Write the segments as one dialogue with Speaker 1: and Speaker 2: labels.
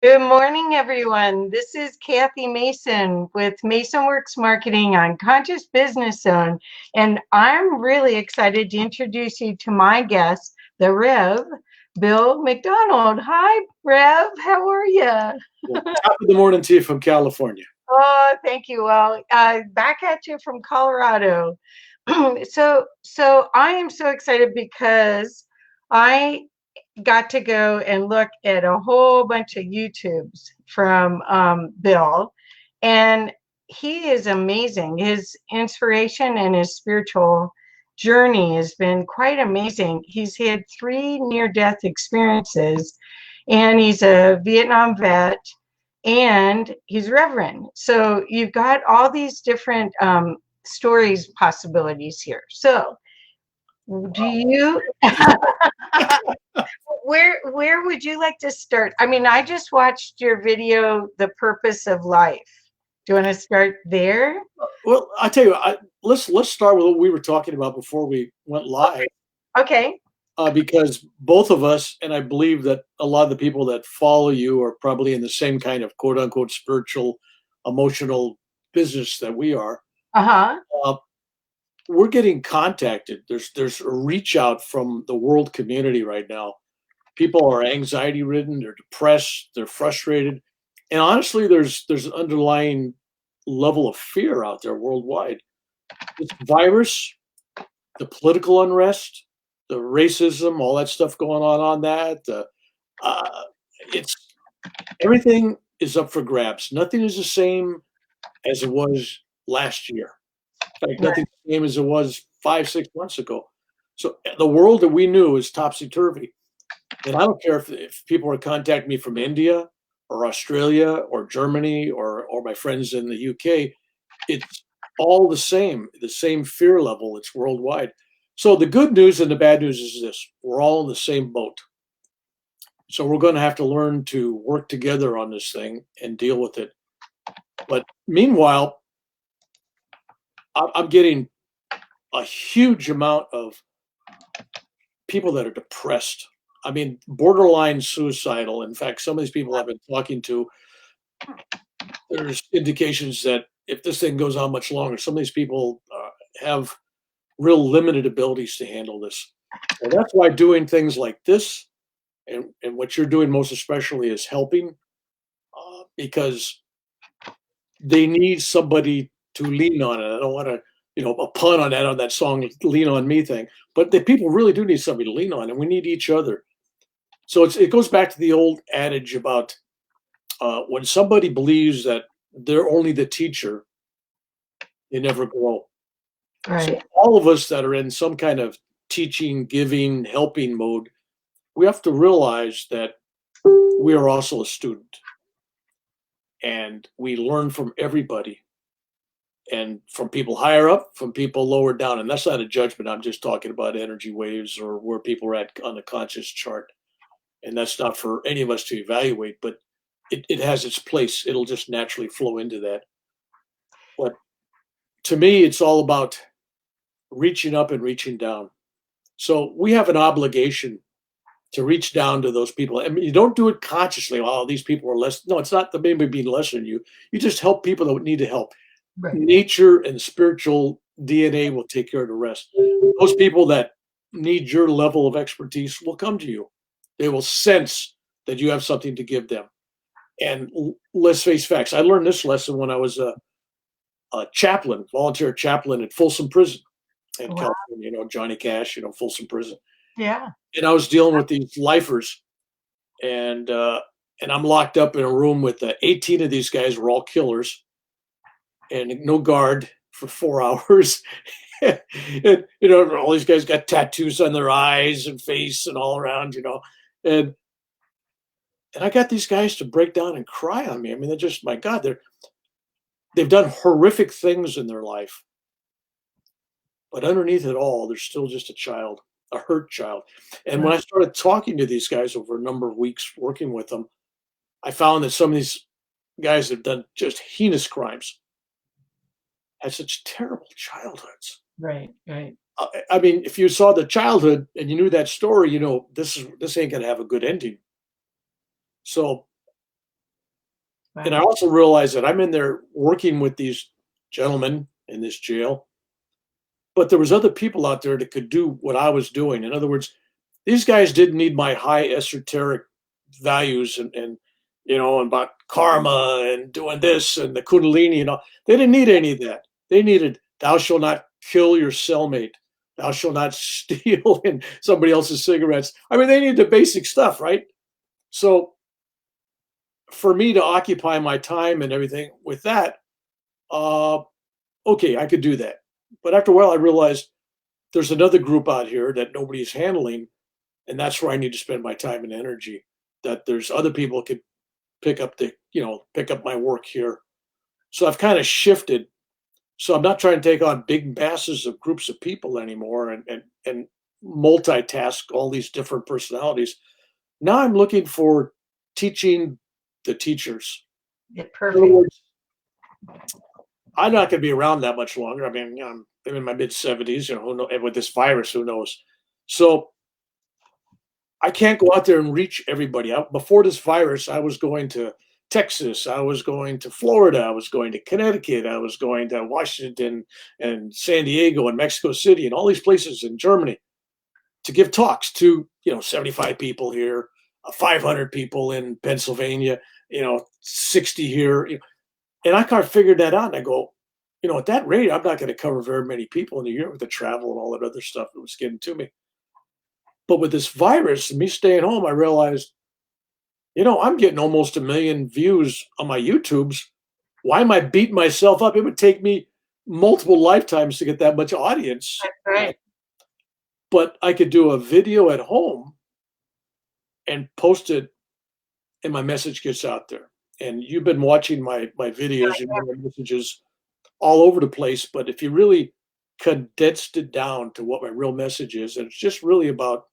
Speaker 1: Good morning, everyone. This is Kathy Mason with Mason Works Marketing on Conscious Business Zone. And I'm really excited to introduce you to my guest, the Rev, Bill McDonald. Hi, Rev. How are you?
Speaker 2: Well, top of the morning to you from California.
Speaker 1: Oh, thank you. Well, back at you from Colorado. So I am so excited because I got to go and look at a whole bunch of YouTubes from Bill, and he is amazing. His inspiration and his spiritual journey has been quite amazing. He's had three near-death experiences, and he's a Vietnam vet, and he's Reverend. So you've got all these different stories, possibilities here. So do you where would you like to start? I mean, I just watched your video, The Purpose of Life. Do you want to start there?
Speaker 2: Well, I tell you, let's start with what we were talking about before we went live,
Speaker 1: Okay.
Speaker 2: because both of us, and I believe that a lot of the people that follow you are probably in the same kind of quote unquote spiritual, emotional business that we are.
Speaker 1: Uh-huh.
Speaker 2: Uh, we're getting contacted. There's a reach out from the world community right now. People are anxiety ridden, they're depressed, they're frustrated, and honestly, there's an underlying level of fear out there worldwide. This virus, the political unrest, the racism, all that stuff going on that. Uh, it's everything is up for grabs. Nothing is the same as it was last year. In fact,
Speaker 1: Right.
Speaker 2: nothing the same as it was 5, 6 months ago. So the world that we knew is topsy turvy. And I don't care if people are contacting me from India or Australia or Germany or my friends in the UK. It's all the same fear level. It's worldwide. So the good news and the bad news is this: we're all in the same boat. So we're going to have to learn to work together on this thing and deal with it. But meanwhile, I'm getting a huge amount of people that are depressed. I mean, borderline suicidal. In fact, some of these people I've been talking to, there's indications that if this thing goes on much longer, some of these people have real limited abilities to handle this. And that's why doing things like this and what you're doing most especially is helping, because they need somebody to lean on it. I don't want to, a pun on that song, "Lean on Me" thing, but the people really do need somebody to lean on, and we need each other. So it goes back to the old adage about when somebody believes that they're only the teacher, they never grow. So
Speaker 1: Right.
Speaker 2: all of us that are in some kind of teaching, giving, helping mode, we have to realize that we are also a student and we learn from everybody, and from people higher up, from people lower down. And that's not a judgment. I'm just talking about energy waves or where people are at on the conscious chart. And that's not for any of us to evaluate, but it has its place. It'll just naturally flow into that. But to me, it's all about reaching up and reaching down. So we have an obligation to reach down to those people. I mean, you don't do it consciously. Oh, these people are less. No, it's not the maybe being less than you. You just help people that need to help.
Speaker 1: Right.
Speaker 2: Nature and spiritual DNA will take care of the rest. Those people that need your level of expertise will come to you. They will sense that you have something to give them. And let's face facts. I learned this lesson when I was a chaplain, volunteer chaplain at Folsom Prison in
Speaker 1: Wow.
Speaker 2: California. Johnny Cash, Folsom Prison.
Speaker 1: Yeah.
Speaker 2: And I was dealing with these lifers, and I'm locked up in a room with 18 of these guys were all killers, and no guard for 4 hours. And all these guys got tattoos on their eyes and face and all around, and and I got these guys to break down and cry on me. I mean, they're just, my God, they've done horrific things in their life, but underneath it all, they're still just a child, a hurt child. And when I started talking to these guys over a number of weeks working with them, I found that some of these guys have done just heinous crimes, had such terrible childhoods.
Speaker 1: Right. Right.
Speaker 2: I mean, if you saw the childhood and you knew that story, this ain't gonna have a good ending. So And I
Speaker 1: Right.
Speaker 2: also realized that I'm in there working with these gentlemen in this jail, but there was other people out there that could do what I was doing. In other words, these guys didn't need my high esoteric values and about karma and doing this and the kundalini and all. They didn't need any of that. They needed thou shalt not kill your cellmate, thou shalt not steal in somebody else's cigarettes. I mean, they need the basic stuff, right? So for me to occupy my time and everything with that, uh, okay, I could do that. But after a while, I realized there's another group out here that nobody's handling, and that's where I need to spend my time and energy. That there's other people could pick up my work here. So I've kind of shifted. So I'm not trying to take on big masses of groups of people anymore and multitask all these different personalities. Now I'm looking for teaching the teachers.
Speaker 1: Yeah,
Speaker 2: In other
Speaker 1: perfect.
Speaker 2: words, I'm not going to be around that much longer. I mean, I'm in my mid 70s. Who know, and with this virus, who knows? So I can't go out there and reach everybody. Before this virus, I was going to Texas, I was going to Florida, I was going to Connecticut, I was going to Washington and San Diego and Mexico City and all these places in Germany to give talks to 75 people here, 500 people in Pennsylvania, 60 here. And I kind of figured that out. And I go, at that rate, I'm not going to cover very many people in a year with the travel and all that other stuff that was getting to me. But with this virus and me staying home, I realized, I'm getting almost 1 million views on my YouTubes. Why am I beating myself up? It would take me multiple lifetimes to get that much audience,
Speaker 1: That's
Speaker 2: right?
Speaker 1: right.
Speaker 2: But I could do a video at home and post it, and my message gets out there. And you've been watching my videos, my messages all over the place. But if you really condensed it down to what my real message is, and it's just really about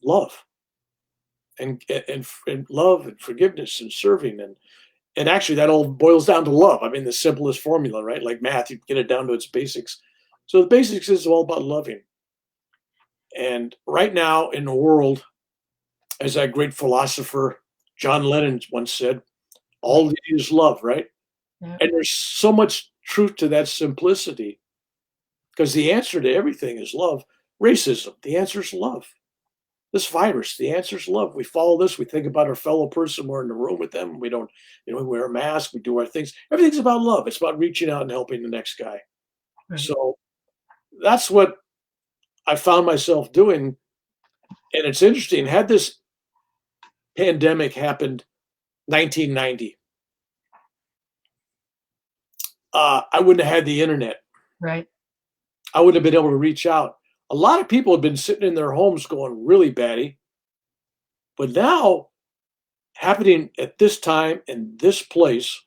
Speaker 2: love and love and forgiveness and serving and actually that all boils down to love. I mean, the simplest formula, right? Like math, you get it down to its basics. So the basics is all about loving. And right now in the world, as that great philosopher John Lennon once said, all you need is love, right?
Speaker 1: Yeah.
Speaker 2: And there's so much truth to that simplicity because the answer to everything is love. Racism, the answer is love. This virus, the answer is love. We follow this. We think about our fellow person. We're in the room with them. We don't, we wear a mask. We do our things. Everything's about love. It's about reaching out and helping the next guy.
Speaker 1: Right.
Speaker 2: So that's what I found myself doing. And it's interesting. Had this pandemic happened 1990, I wouldn't have had the internet.
Speaker 1: Right.
Speaker 2: I wouldn't have been able to reach out. A lot of people have been sitting in their homes going really batty. But now, happening at this time in this place,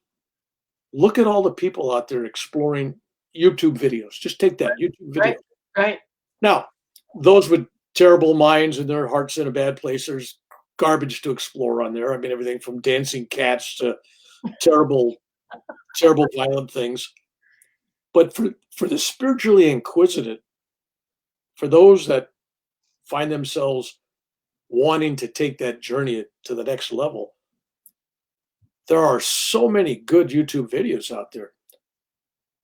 Speaker 2: look at all the people out there exploring YouTube videos. Just take that YouTube
Speaker 1: Right.
Speaker 2: video.
Speaker 1: Right.
Speaker 2: Now, those with terrible minds and their hearts in a bad place, there's garbage to explore on there. I mean, everything from dancing cats to terrible, terrible violent things. But for the spiritually inquisitive, for those that find themselves wanting to take that journey to the next level, there are so many good YouTube videos out there.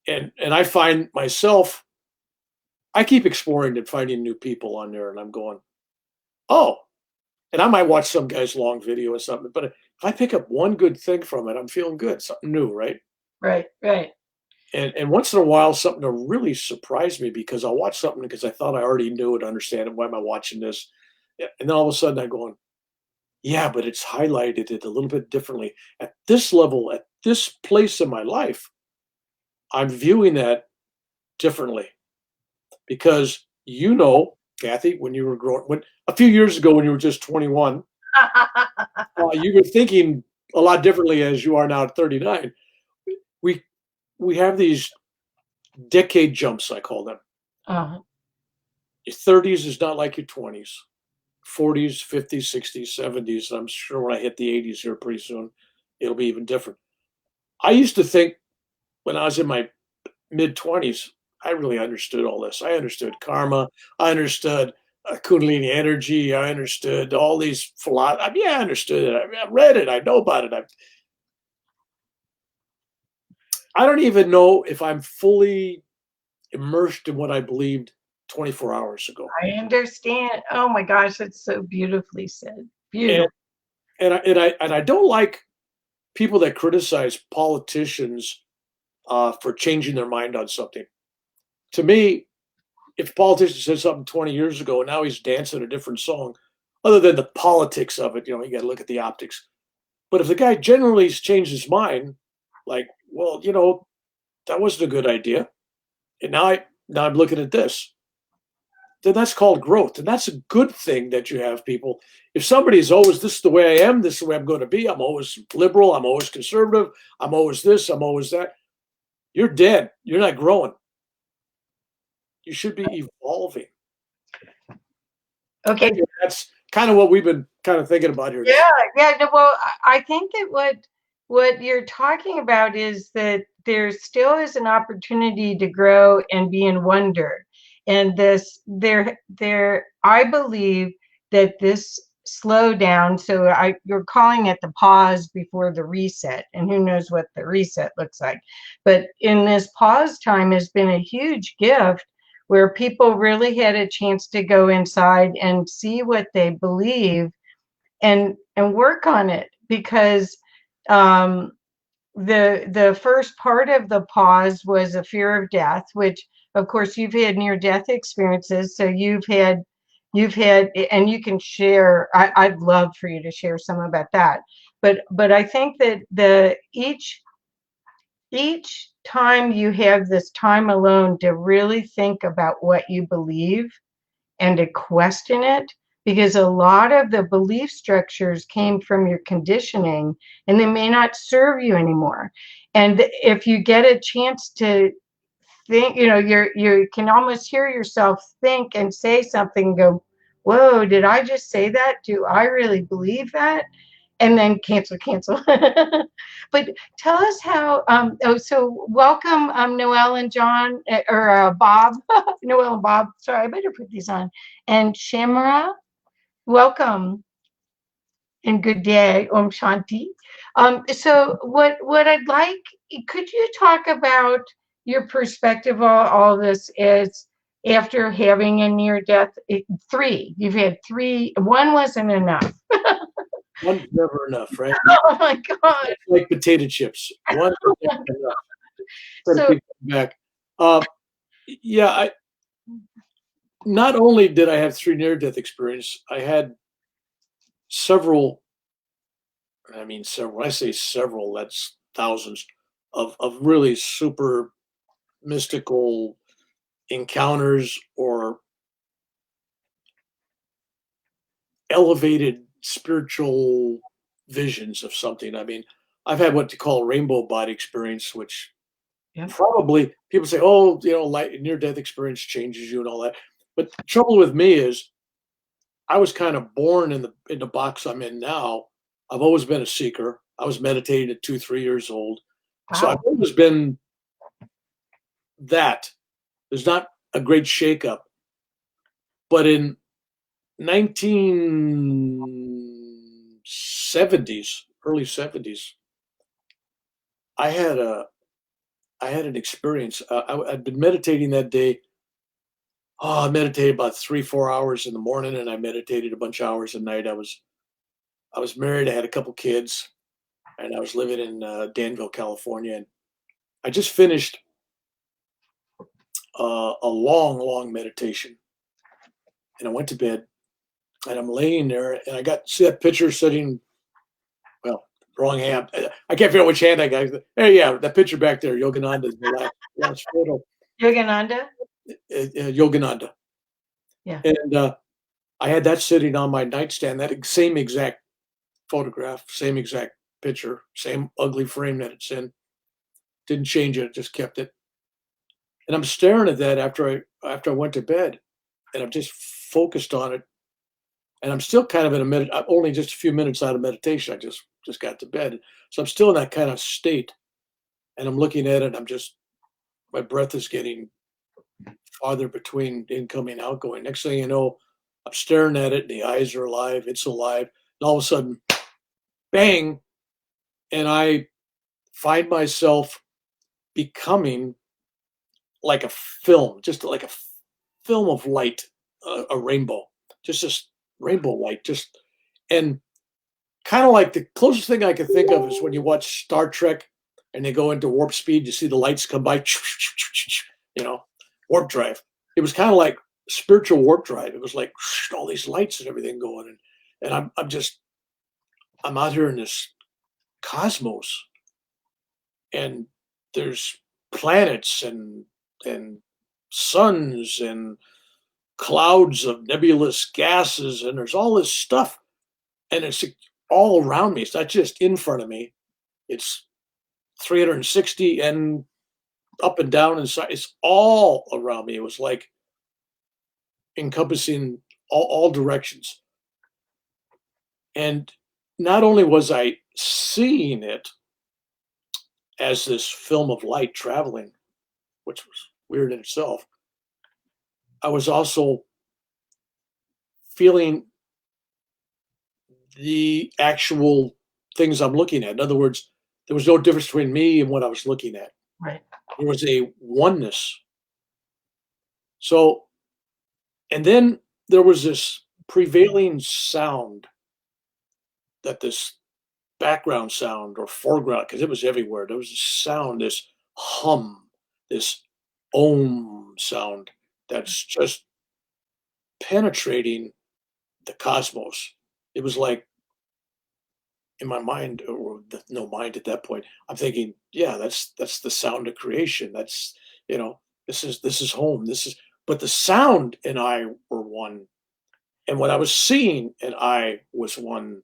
Speaker 2: And I find myself, I keep exploring and finding new people on there, and I'm going, oh, and I might watch some guy's long video or something, but if I pick up one good thing from it, I'm feeling good, something new, right?
Speaker 1: Right. Right.
Speaker 2: And once in a while, something to really surprise me because I'll watch something because I thought I already knew it, understand it. Why am I watching this? And then all of a sudden I'm going, yeah, but it's highlighted it a little bit differently. At this level, at this place in my life, I'm viewing that differently because Kathy, when you were growing, when a few years ago when you were just 21, you were thinking a lot differently as you are now at 39. We we have these decade jumps, I call them.
Speaker 1: uh,
Speaker 2: Your 30s is not like your 20s. 40s, 50s, 60s, 70s. I'm sure when I hit the 80s here pretty soon, it'll be even different. I used to think when I was in my mid 20s, I really understood all this. I understood karma. I understood Kundalini energy. I understood all these philosophy. I mean, yeah, I understood it. I read it. I know about it. I don't even know if I'm fully immersed in what I believed 24 hours ago.
Speaker 1: I understand. Oh my gosh, that's so beautifully said.
Speaker 2: And
Speaker 1: Beautiful.
Speaker 2: I don't like people that criticize politicians for changing their mind on something. To me, if a politician said something 20 years ago and now he's dancing a different song, other than the politics of it, you got to look at the optics. But if the guy generally has changed his mind, like, well, that wasn't a good idea, and now I'm looking at this, then that's called growth, and that's a good thing that you have people. If somebody is always this is the way I am, this is the way I'm going to be. I'm always liberal. I'm always conservative. I'm always this. I'm always that. You're dead. You're not growing. You should be evolving.
Speaker 1: Okay.
Speaker 2: Anyway, that's kind of what we've been kind of thinking about here.
Speaker 1: Yeah, yeah. No, well, I think that what you're talking about is that there still is an opportunity to grow and be in wonder. And I believe that this slowdown, so you're calling it the pause before the reset, and who knows what the reset looks like. But in this pause time has been a huge gift where people really had a chance to go inside and see what they believe and work on it, because um, the first part of the pause was a fear of death, which of course you've had near death experiences, so you've had, and you can share. I'd love for you to share some about that. But I think that the each time you have this time alone to really think about what you believe and to question it, because a lot of the belief structures came from your conditioning and they may not serve you anymore. And if you get a chance to think, you can almost hear yourself think and say something and go, whoa, did I just say that? Do I really believe that? And then cancel. But tell us how, so welcome, Noel and John, or Bob, Noel and Bob. Sorry, I better put these on. And Shamara, welcome and good day, Om Shanti. So what I'd like, could you talk about your perspective on all this is after having a near death, three, you've had three, one wasn't enough.
Speaker 2: One's never enough, right?
Speaker 1: Oh my God.
Speaker 2: It's like potato chips. One's never enough. Try to
Speaker 1: So,
Speaker 2: keep coming back. Yeah, not only did I have three near-death experiences, I had several. I mean, several. When I say several, that's thousands of really super mystical encounters or elevated spiritual visions of something. I mean, I've had what they call rainbow body experience, which
Speaker 1: yeah.
Speaker 2: probably people say, oh, light near death experience changes you and all that. But the trouble with me is I was kind of born in the box I'm in now. I've always been a seeker. I was meditating at 2, 3 years old. So I've
Speaker 1: Wow.
Speaker 2: always been that. There's not a great shakeup. But in 1970s, early 70s, I had a I had an experience. I'd been meditating that day. Oh, I meditated about 3, 4 hours in the morning, and I meditated a bunch of hours at night. I was married. I had a couple kids, and I was living in Danville, California. And I just finished a long, long meditation, and I went to bed. And I'm laying there, and I got see that picture sitting. Well, wrong hand. I can't figure out which hand I got. Hey, yeah, that picture back there, Yogananda, is the last photo.
Speaker 1: Yogananda?
Speaker 2: Yogananda.
Speaker 1: Yeah.
Speaker 2: And I had that sitting on my nightstand, that same exact photograph, same exact picture, same ugly frame that it's in. Didn't change it, just kept it. And I'm staring at that after I went to bed, and I'm just focused on it. And I'm still kind of in I'm only just a few minutes out of meditation. I just got to bed, so I'm still in that kind of state. And I'm looking at it. My breath is getting farther between incoming and outgoing. Next thing you know, I'm staring at it, and the eyes are alive. It's alive. And all of a sudden, bang! And I find myself becoming like a film, just like a film of light, a rainbow, just this rainbow light, just and kind of like the closest thing I can think of is when you watch Star Trek and they go into warp speed, you see the lights come by, you know, warp drive. It was kind of like spiritual warp drive. It was like all these lights and everything going, and I'm out here in this cosmos, and there's planets and suns and clouds of nebulous gases, and there's all this stuff, and it's all around me. It's not just in front of me. It's 360 and up and down inside. It's all around me. It was like encompassing all directions. And not only was I seeing it as this film of light traveling, which was weird in itself, I was also feeling the actual things I'm looking at. In other words, there was no difference between me and what I was looking at.
Speaker 1: Right.
Speaker 2: There was a oneness. So, and then there was this prevailing sound, that this background sound or foreground, because it was everywhere. There was a sound, this hum, this om sound that's just penetrating the cosmos. It was like in my mind, or no mind at that point, I'm thinking, yeah, that's the sound of creation. That's, this is home. This is, but the sound and I were one, and what I was seeing and I was one,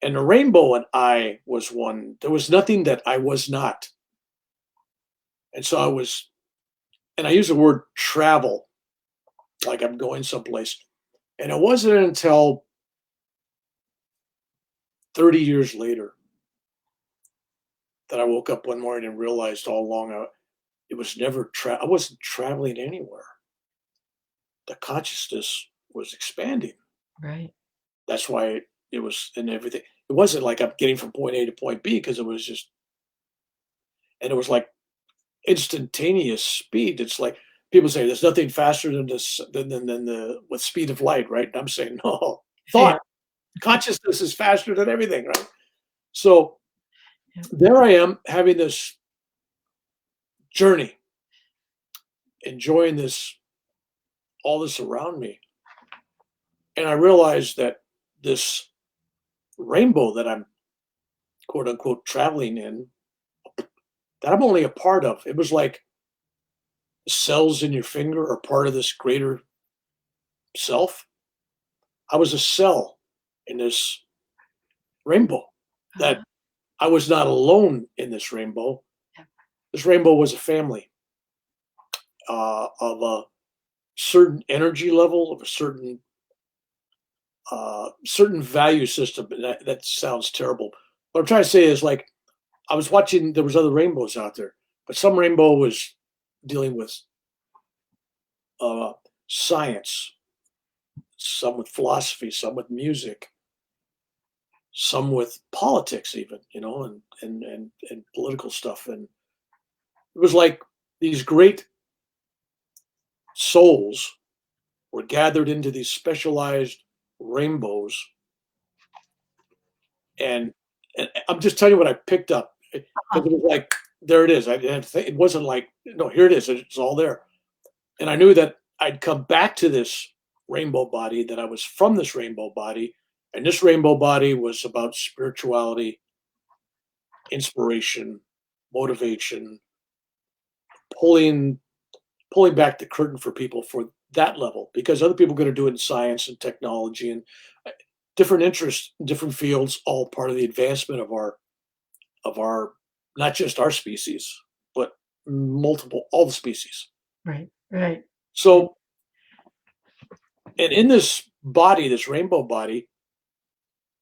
Speaker 2: and the rainbow and I was one. There was nothing that I was not, and so I was, and I use the word travel, like I'm going someplace, and it wasn't until 30 years later that I woke up one morning and realized all along it was never I wasn't traveling anywhere. The consciousness was expanding.
Speaker 1: Right.
Speaker 2: That's why it was in everything. It wasn't like I'm getting from point A to point B, because it was just, and it was like instantaneous speed. It's like people say there's nothing faster than this than the with speed of light, right? And I'm saying no.
Speaker 1: Yeah.
Speaker 2: Thought consciousness is faster than everything, right? So
Speaker 1: Yeah.
Speaker 2: there I am having this journey, enjoying this, all this around me. And I realized that this rainbow that I'm quote unquote traveling in, that I'm only a part of. It was like the cells in your finger are part of this greater self. I was a cell in this rainbow,
Speaker 1: Uh,
Speaker 2: that I was not alone in this rainbow.
Speaker 1: yeah.
Speaker 2: This rainbow was a family of a certain energy level, of a certain value system. And that sounds terrible. What I'm trying to say is, like, I was watching, there was other rainbows out there, but some rainbow was dealing with uh, science, some with philosophy, some with music, some with politics, even, and political stuff. And it was like these great souls were gathered into these specialized rainbows. And I'm just telling you what I picked up,
Speaker 1: uh,
Speaker 2: because it was like, there it is. I didn't think, it wasn't like, no, here it is. It's all there. And I knew that I'd come back to this rainbow body, that I was from this rainbow body. And this rainbow body was about spirituality, inspiration, motivation, pulling pulling back the curtain for people for that level, because other people are going to do it in science and technology and different interests, different fields, all part of the advancement of our not just our species, but multiple, all the species.
Speaker 1: right. Right.
Speaker 2: So, and in this body, this rainbow body,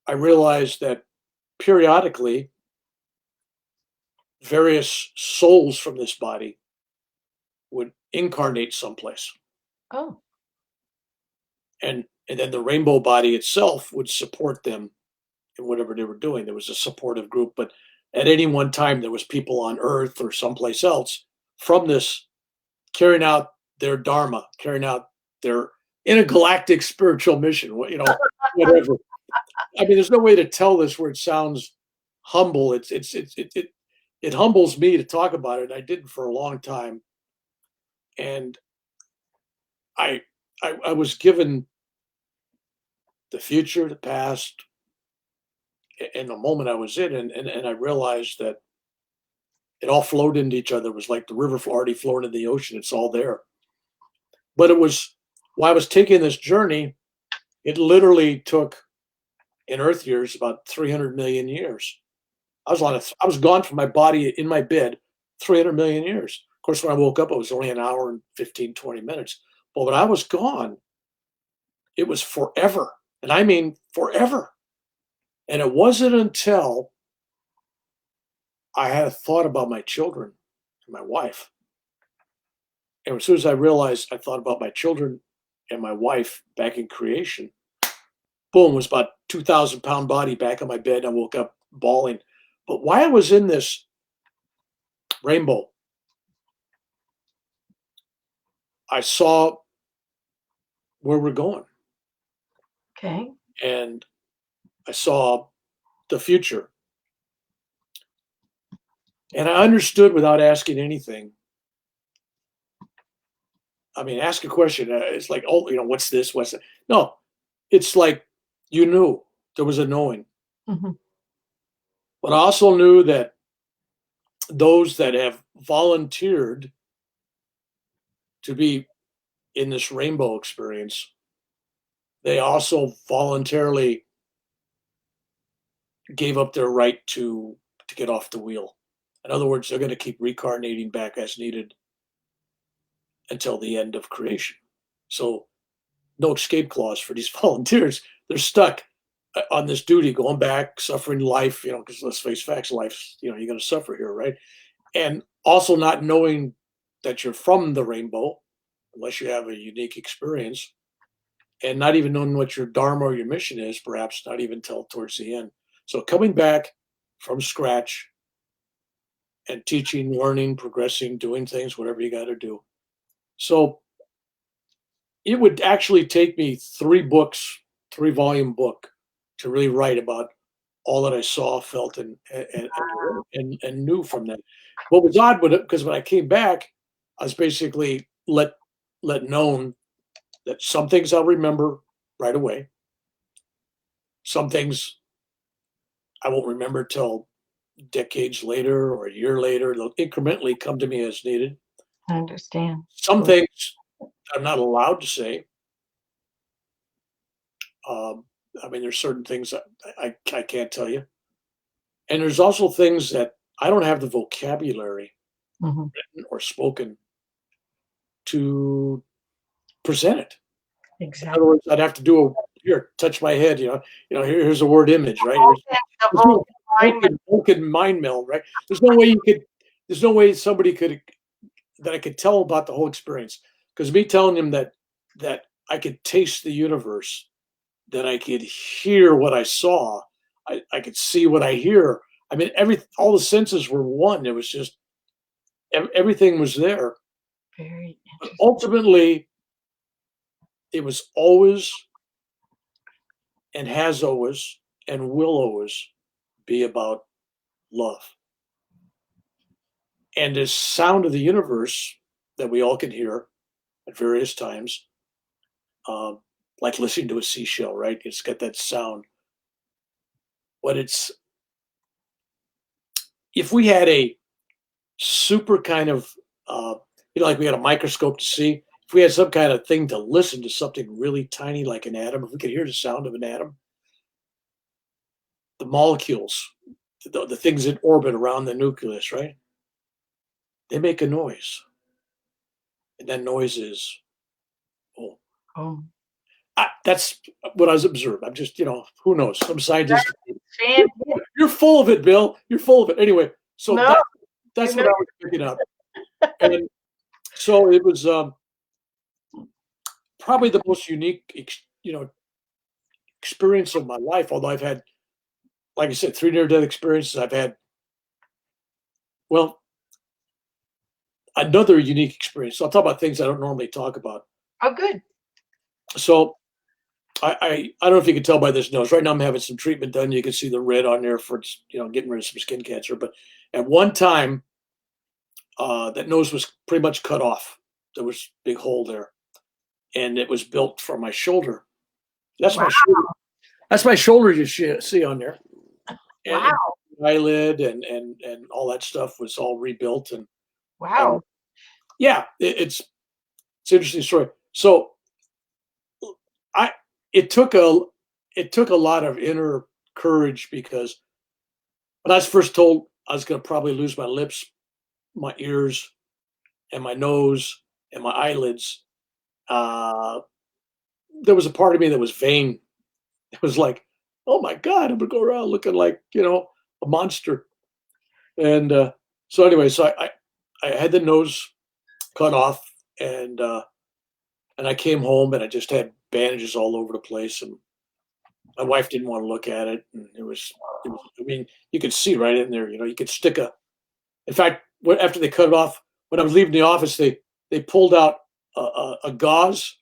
Speaker 2: I realized that periodically various souls from this body would incarnate someplace,
Speaker 1: Oh.
Speaker 2: and then the rainbow body itself would support them in whatever they were doing. There was a supportive group, but at any one time there was people on Earth or someplace else from this carrying out their dharma, carrying out their intergalactic spiritual mission, whatever. I mean, there's no way to tell this where it sounds humble. It humbles me to talk about it. I didn't for a long time, and I I was given the future, the past, and the moment I was in, and I realized that it all flowed into each other. It was like the river already flowing in the ocean. It's all there. But it was while I was taking this journey, it literally took in Earth years about 300 million years. I was gone from my body in my bed 300 million years. Of course, when I woke up, it was only an hour and 15, 20 minutes. But when I was gone, it was forever. And I mean forever. And it wasn't until I had a thought about my children and my wife. And as soon as I realized I thought about my children and my wife back in creation, boom, was about 2,000-pound body back on my bed. I woke up bawling. But while I was in this rainbow, I saw where we're going.
Speaker 1: Okay.
Speaker 2: And I saw the future. And I understood without asking anything. I mean, ask a question. It's like, oh, what's this? What's that? No, it's like you knew there was a knowing.
Speaker 1: Mhm.
Speaker 2: But I also knew that those that have volunteered to be in this rainbow experience, they also voluntarily gave up their right to get off the wheel. In other words, they're going to keep reincarnating back as needed until the end of creation. So no escape clause for these volunteers. They're stuck on this duty, going back, suffering life, because let's face facts, life, you're going to suffer here, right? And also not knowing that you're from the rainbow, unless you have a unique experience, and not even knowing what your dharma or your mission is, perhaps not even till towards the end. So coming back from scratch and teaching, learning, progressing, doing things, whatever you got to do. So it would actually take me 3 volume book to really write about all that I saw, felt, and knew from that. What was odd with it, because when I came back, I was basically let known that some things I'll remember right away. Some things I won't remember till decades later or a year later. They'll incrementally come to me as needed.
Speaker 1: I understand.
Speaker 2: Some things I'm not allowed to say. I mean, there's certain things I can't tell you. And there's also things that I don't have the vocabulary,
Speaker 1: Mhm.
Speaker 2: written or spoken, to present it. In
Speaker 1: Exactly.
Speaker 2: other words, I'd have to do here, touch my head, here's a word image, right?
Speaker 1: The
Speaker 2: There's
Speaker 1: whole
Speaker 2: no
Speaker 1: alignment.
Speaker 2: broken mind meld, right? There's no way somebody could that I could tell about the whole experience. Because me telling him that I could taste the universe, that I could hear what I saw, I could see what I hear. I mean, all the senses were one. It was just everything was there.
Speaker 1: Very
Speaker 2: But
Speaker 1: interesting.
Speaker 2: ultimately, it was always and has always and will always be about love. And this sound of the universe that we all can hear at various times, um, like listening to a seashell, right? It's got that sound. But if we had a super kind of, like we had a microscope to see, if we had some kind of thing to listen to something really tiny like an atom, if we could hear the sound of an atom, the molecules, the things in orbit around the nucleus, right? They make a noise. And that noise is, oh,
Speaker 1: Oh,
Speaker 2: that's what I was observed. I'm just, who knows? Some scientist.
Speaker 1: fan.
Speaker 2: You're full of it, Bill. You're full of it. Anyway, so
Speaker 1: No, you
Speaker 2: that's
Speaker 1: know.
Speaker 2: what I was picking up. And so it was probably the most unique, experience of my life. Although I've had, like I said, 3 near-death experiences. I've had Well, another unique experience. So I'll talk about things I don't normally talk about.
Speaker 1: Oh, good.
Speaker 2: So I don't know if you can tell by this nose. Right now I'm having some treatment done. You can see the red on there for getting rid of some skin cancer. But at one time, that nose was pretty much cut off. There was a big hole there, and it was built from my shoulder. That's
Speaker 1: Wow.
Speaker 2: my shoulder. That's my shoulder you see on there, and
Speaker 1: Wow.
Speaker 2: eyelid and all that stuff was all rebuilt. And uh,
Speaker 1: Wow.
Speaker 2: yeah, it's an interesting story. So I it took a it took a lot of inner courage because when I was first told I was going to probably lose my lips, my ears, and my nose and my eyelids, uh, there was a part of me that was vain. It was like, oh my god, I'm gonna go around looking like a monster. And so anyway, I had the nose cut off, and and I came home and I just had bandages all over the place, and my wife didn't want to look at it, and it was. I mean, you could see right in there. You could stick a. In fact, after they cut it off, when I was leaving the office, they pulled out a gauze,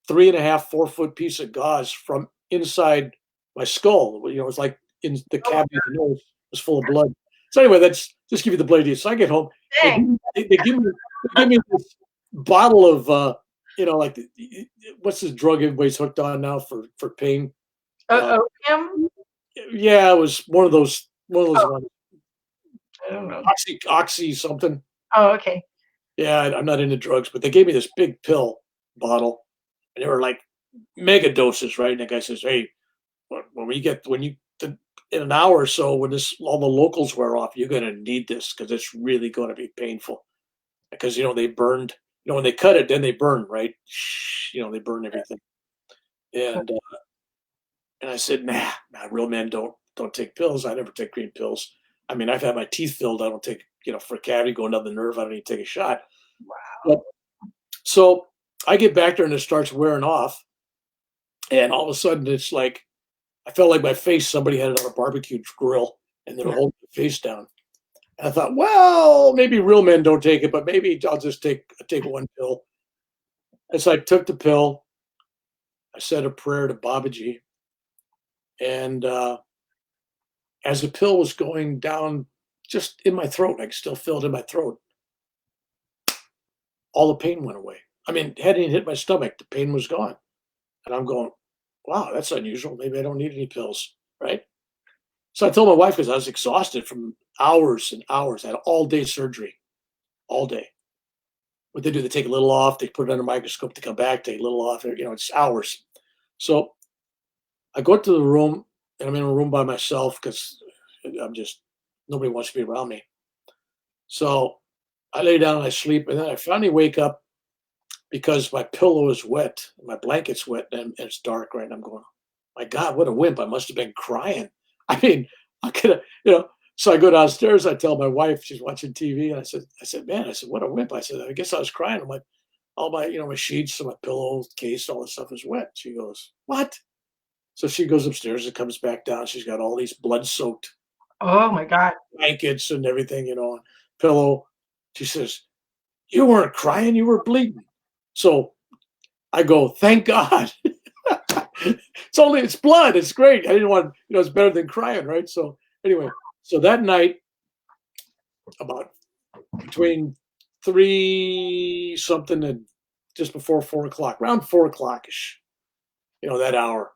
Speaker 2: 3.5, 4 foot piece of gauze from inside my skull. It was like in the
Speaker 1: Oh,
Speaker 2: cavity of the nose was full of blood. So anyway, that's just give you the blade. So I get home, they
Speaker 1: dang.
Speaker 2: give me, they give me this bottle of like what's this drug everybody's hooked on now for pain? Uh,
Speaker 1: Opium?
Speaker 2: yeah, it was one of those
Speaker 1: Oh,
Speaker 2: ones.
Speaker 1: I don't know.
Speaker 2: Oxy something.
Speaker 1: Oh, okay.
Speaker 2: Yeah, I'm not into drugs, but they gave me this big pill bottle, and they were like mega doses, right? And the guy says, "Hey, in an hour or so, when this all the locals wear off, you're going to need this because it's really going to be painful because they burned. When they cut it, then they burn, right? They burn everything." And I said, "Nah, real men don't take pills. I never take green pills. I mean, I've had my teeth filled. I don't take for a cavity going down the nerve. I don't even take a shot." But
Speaker 1: Wow.
Speaker 2: so I get back there and it starts wearing off, and all of a sudden it's like I felt like my face, somebody had it on a barbecue grill and they're holding the face down. And I thought, well, maybe real men don't take it, but maybe I'll just take one pill. And so I took the pill. I said a prayer to Babaji, and as the pill was going down, just in my throat, I could still feel it in my throat. All the pain went away. I mean, it hadn't even hit my stomach. The pain was gone, and I'm going, wow, that's unusual. Maybe I don't need any pills, right? So I told my wife because I was exhausted from hours and hours. I had all day surgery, all day. What they do, they take a little off, they put it under a microscope, they come back, take a little off. It's hours. So I go to the room, and I'm in a room by myself because I'm just nobody wants to be around me. So I lay down and I sleep, and then I finally wake up because my pillow is wet, my blanket's wet, and it's dark. Right, and I'm going, my God, what a wimp! I must have been crying. I mean, I could have. So I go downstairs. I tell my wife she's watching TV, and I said, man, what a wimp. I said, I guess I was crying. I'm like, all my sheets and my pillow case, all this stuff is wet. She goes, what? So she goes upstairs and comes back down. She's got all these blood-soaked
Speaker 1: Oh my God.
Speaker 2: blankets and everything, pillow. She says, you weren't crying, you were bleeding. So I go, thank God. It's blood. It's great. I didn't want, it's better than crying, right? So anyway, so that night, about between 3 something and just before 4 o'clock, around 4 o'clock ish, that hour,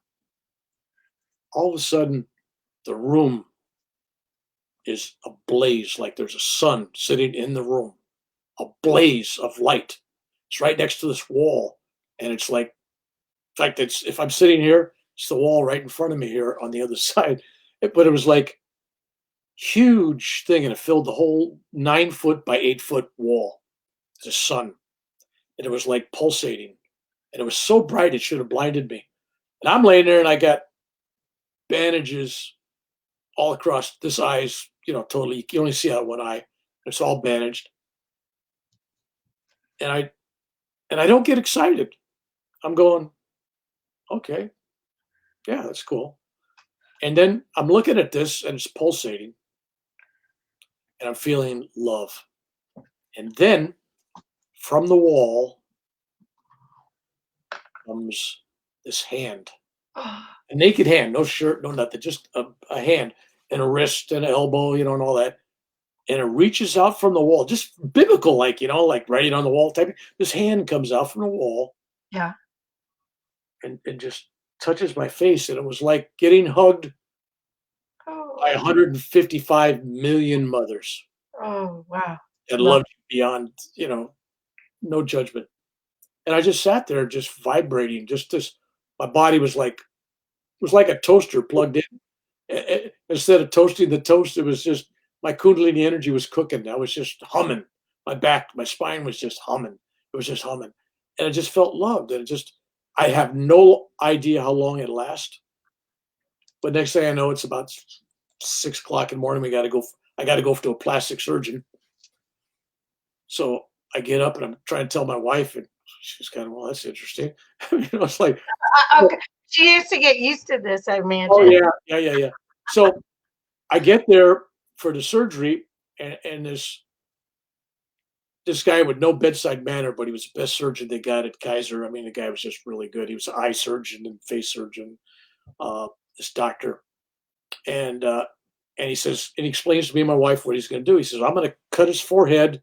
Speaker 2: all of a sudden the room is ablaze like there's a sun sitting in the room, a blaze of light. It's right next to this wall. And it's like, in fact, if I'm sitting here, it's the wall right in front of me here on the other side. But it was like huge thing, and it filled the whole 9 foot by 8 foot wall. The sun, and it was like pulsating, and it was so bright it should have blinded me. And I'm laying there, and I got bandages all across this eyes. Totally, you can only see out one eye. It's all bandaged, and I don't get excited. I'm going, okay, yeah, that's cool. And then I'm looking at this, and it's pulsating. and I'm feeling love. And then from the wall comes this hand, a naked hand, no shirt, no nothing, just a hand and a wrist and an elbow, and all that. And it reaches out from the wall, just biblical, like, like writing on the wall type. This hand comes out from the wall
Speaker 1: Yeah.
Speaker 2: and just touches my face. And it was like getting hugged by
Speaker 1: Oh,
Speaker 2: 155 million mothers
Speaker 1: oh, wow.
Speaker 2: that
Speaker 1: Love.
Speaker 2: loved you beyond, no judgment. And I just sat there just vibrating, just this. My body was like a toaster plugged in. Instead of toasting the toast, it was just my kundalini energy was cooking. I was just humming. My spine was just humming. It was just humming. And I just felt loved. And I have no idea how long it lasts. But next thing I know, it's about 6 o'clock in the morning. I got to go to a plastic surgeon. So I get up and I'm trying to tell my wife, and she's kind of, well, that's interesting. It's like,
Speaker 1: Okay. She used to get used to this, I
Speaker 2: oh
Speaker 1: imagine.
Speaker 2: yeah. So I get there for the surgery, and this guy with no bedside manner, but he was the best surgeon they got at Kaiser. I mean, the guy was just really good. He was an eye surgeon and face surgeon, this doctor. And he says, and he explains to me and my wife what he's going to do. He says, I'm going to cut his forehead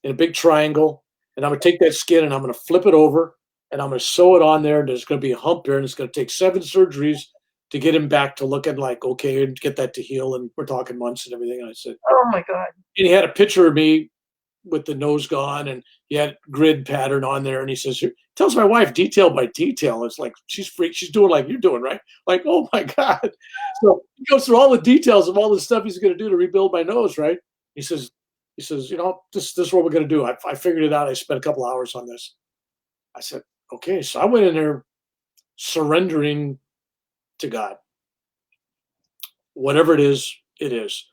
Speaker 2: in a big triangle, and I'm going to take that skin and I'm going to flip it over, and I'm going to sew it on there. And there's going to be a hump there, and it's going to take 7 surgeries to get him back to looking like okay and get that to heal. And we're talking months and everything. And I said,
Speaker 1: Oh my God.
Speaker 2: and he had a picture of me with the nose gone, and he had grid pattern on there. And he says, tells my wife detail by detail. It's like she's freaked. She's doing like you're doing, right? Like, oh my God. So he goes through all the details of all the stuff he's going to do to rebuild my nose, right? He says, this is what we're going to do. I figured it out. I spent a couple hours on this. I said, okay. So I went in there surrendering to God. Whatever it is, it is.